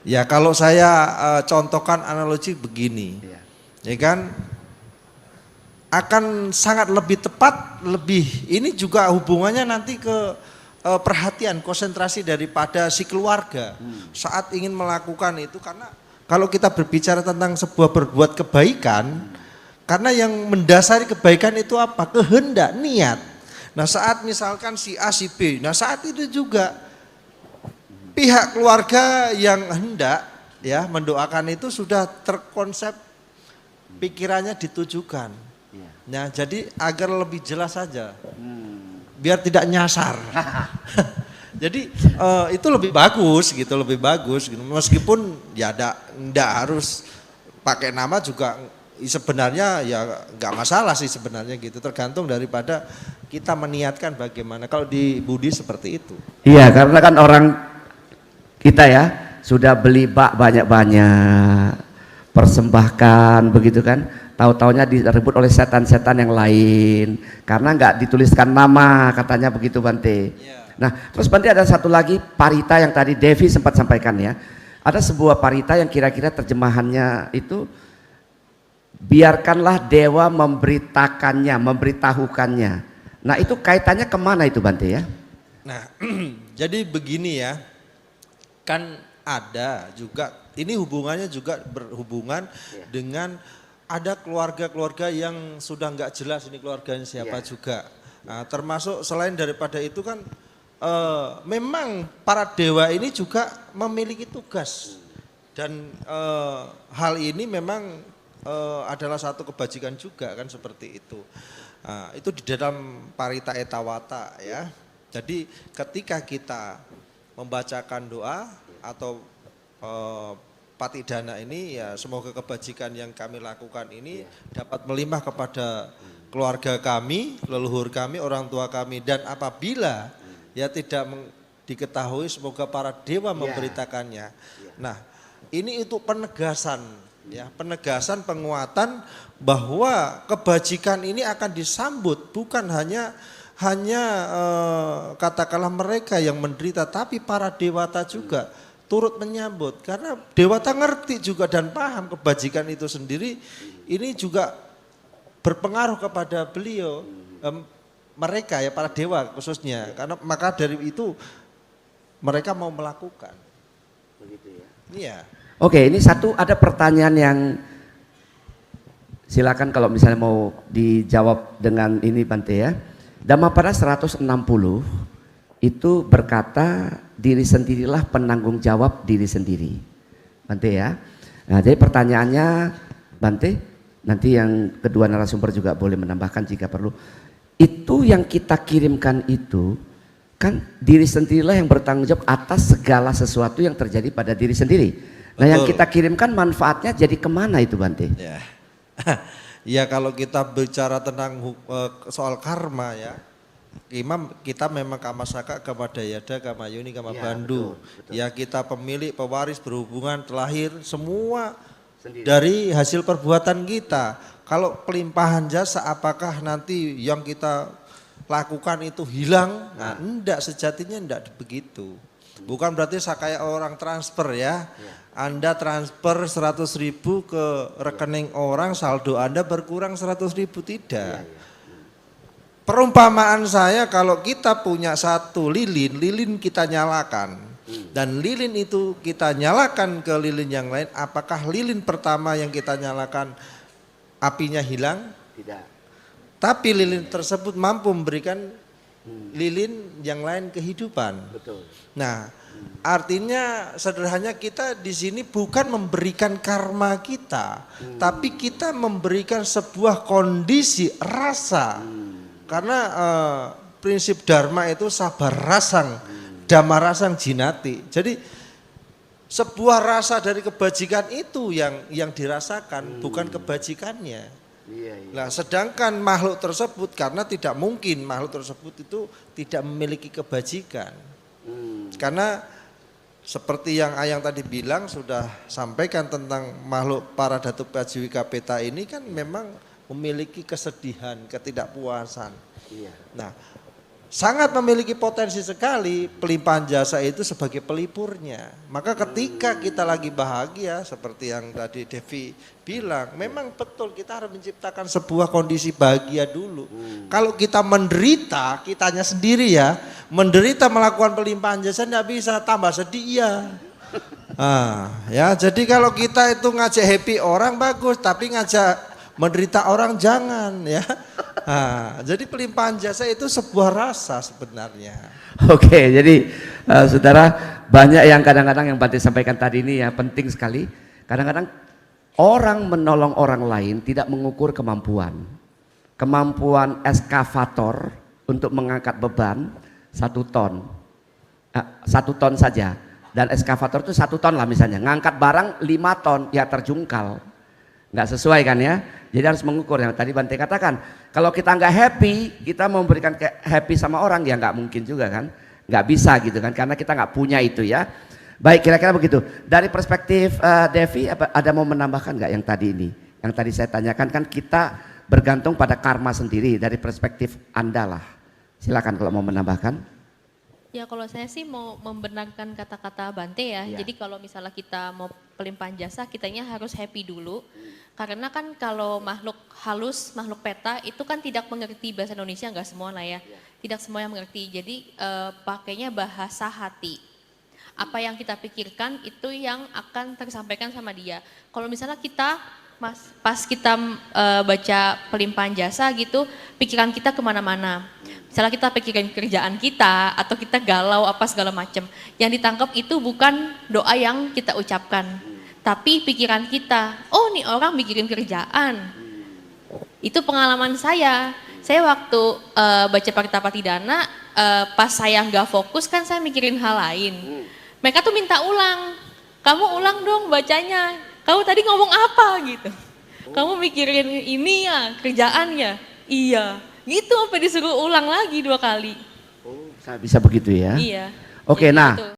Ya kalau saya contohkan analogi begini, ya kan, akan sangat lebih tepat, lebih ini juga hubungannya nanti ke perhatian, konsentrasi daripada si keluarga saat ingin melakukan itu. Karena kalau kita berbicara tentang sebuah berbuat kebaikan, karena yang mendasari kebaikan itu apa? Kehendak, niat. Nah saat misalkan si A, si B, nah saat itu juga pihak keluarga yang hendak ya mendoakan itu sudah terkonsep, pikirannya ditujukan. Nah jadi agar lebih jelas saja, biar tidak nyasar. Jadi itu lebih bagus gitu, lebih bagus gitu. Meskipun ya enggak harus pakai nama juga sebenarnya ya nggak masalah sih sebenarnya gitu, tergantung daripada kita meniatkan bagaimana. Kalau di Budi seperti itu. Iya, karena kan orang kita ya sudah beli bak banyak-banyak, persembahkan begitu kan, tahu-taunya direbut oleh setan-setan yang lain karena nggak dituliskan nama, katanya begitu Bante. Nah terus Bante ada satu lagi parita yang tadi Devi sempat sampaikan ya, ada sebuah parita yang kira-kira terjemahannya itu, biarkanlah dewa memberitakannya, memberitahukannya. Nah itu kaitannya kemana itu Bante ya? Nah jadi begini ya, kan ada juga, ini hubungannya juga berhubungan dengan ada keluarga-keluarga yang sudah nggak jelas ini keluarganya siapa juga. Nah, termasuk selain daripada itu kan memang para dewa ini juga memiliki tugas. Dan hal ini memang adalah satu kebajikan juga kan seperti itu. Nah, itu di dalam Parita Etawata ya. Jadi ketika kita membacakan doa atau patidana ini ya, semoga kebajikan yang kami lakukan ini dapat melimpah kepada keluarga kami, leluhur kami, orang tua kami, dan apabila ya tidak diketahui semoga para dewa memberitakannya. Nah, ini itu penegasan ya, penegasan penguatan bahwa kebajikan ini akan disambut bukan hanya katakanlah mereka yang menderita, tapi para dewata juga turut menyambut, karena dewata ngerti juga dan paham kebajikan itu sendiri ini juga berpengaruh kepada beliau, mereka ya, para dewa khususnya, karena maka dari itu mereka mau melakukan. Begitu ya. Iya. Oke, ini satu ada pertanyaan yang silakan kalau misalnya mau dijawab dengan ini Bante ya. Dhammapada 160 itu berkata diri sendirilah penanggung jawab diri sendiri. Bante ya. Nah, jadi pertanyaannya Bante, nanti yang kedua narasumber juga boleh menambahkan jika perlu. itu yang kita kirimkan itu kan diri sendirilah yang bertanggung jawab atas segala sesuatu yang terjadi pada diri sendiri. Nah, yang kita kirimkan manfaatnya jadi kemana itu, Bante? Ya. Ya, kalau kita bicara tentang soal karma ya, kita memang kama saka, kama dayada, kama yuni, kama bandu. Betul. Ya, kita pemilik, pewaris, berhubungan, terlahir, semua dari hasil perbuatan kita. Kalau pelimpahan jasa, apakah nanti yang kita lakukan itu hilang? Nah, enggak, sejatinya enggak begitu. Bukan berarti saya kayak orang transfer ya. Anda transfer 100.000 ke rekening orang, saldo Anda berkurang 100.000, tidak. Perumpamaan saya, kalau kita punya satu lilin kita nyalakan. Dan lilin itu kita nyalakan ke lilin yang lain, apakah lilin pertama yang kita nyalakan apinya hilang? Tidak. Tapi lilin tersebut mampu memberikan lilin yang lain kehidupan. Betul. Nah, artinya sederhananya kita di sini bukan memberikan karma kita, tapi kita memberikan sebuah kondisi rasa. Karena prinsip dharma itu sabar rasang, dhamma rasang jinati. Jadi sebuah rasa dari kebajikan itu yang dirasakan, bukan kebajikannya. Nah, sedangkan makhluk tersebut, karena tidak mungkin makhluk tersebut itu tidak memiliki kebajikan. Karena seperti yang Ayang tadi bilang, sudah sampaikan tentang makhluk para Datuk Pajiwika Peta ini kan memang memiliki kesedihan, ketidakpuasan. Nah, sangat memiliki potensi sekali pelimpahan jasa itu sebagai pelipurnya. Maka ketika kita lagi bahagia seperti yang tadi Devi bilang, memang betul kita harus menciptakan sebuah kondisi bahagia dulu. Kalau kita menderita, kitanya sendiri ya, menderita melakukan pelimpahan jasa enggak bisa, tambah sedih ya. Ya, jadi kalau kita itu ngajak happy orang bagus, tapi ngajak menderita orang jangan ya. Jadi pelimpahan jasa itu sebuah rasa sebenarnya. Oke, jadi saudara, banyak yang kadang-kadang yang Bante sampaikan tadi ini ya penting sekali. Kadang-kadang orang menolong orang lain tidak mengukur kemampuan. Kemampuan eskavator untuk mengangkat beban 1 ton. 1 ton saja. Dan eskavator itu 1 ton lah misalnya. Ngangkat barang 5 ton, ya terjungkal. Nggak sesuai kan ya. Jadi harus mengukur yang tadi Bante katakan. Kalau kita nggak happy, kita memberikan happy sama orang ya nggak mungkin juga kan. Nggak bisa gitu kan, karena kita nggak punya itu ya. Baik, kira-kira begitu. Dari perspektif Devi, ada mau menambahkan nggak yang tadi ini? Yang tadi saya tanyakan kan kita bergantung pada karma sendiri. Dari perspektif Anda lah. Silakan kalau mau menambahkan. Ya kalau saya sih mau membenarkan kata-kata Bante ya. Jadi kalau misalnya kita mau pelimpahan jasa, kitanya harus happy dulu. Karena kan kalau makhluk halus, makhluk peta itu kan tidak mengerti bahasa Indonesia, enggak semua lah ya. Tidak semua yang mengerti. Jadi pakainya bahasa hati. Apa yang kita pikirkan itu yang akan tersampaikan sama dia. Kalau misalnya kita pas kita baca pelimpahan jasa gitu, pikiran kita kemana-mana. Misalnya kita pikirin kerjaan kita atau kita galau apa segala macam. Yang ditangkap itu bukan doa yang kita ucapkan, tapi pikiran kita. Oh, nih orang mikirin kerjaan. Itu pengalaman saya. Saya waktu baca Partapatidana, pas saya nggak fokus kan saya mikirin hal lain. Mereka tuh minta ulang. Kamu ulang dong bacanya. Kamu tadi ngomong apa gitu. Kamu mikirin ini ya, kerjaannya. Iya. Gitu sampai disuruh ulang lagi 2 kali. Oh, bisa begitu ya. Iya. Oke, jadi nah itu.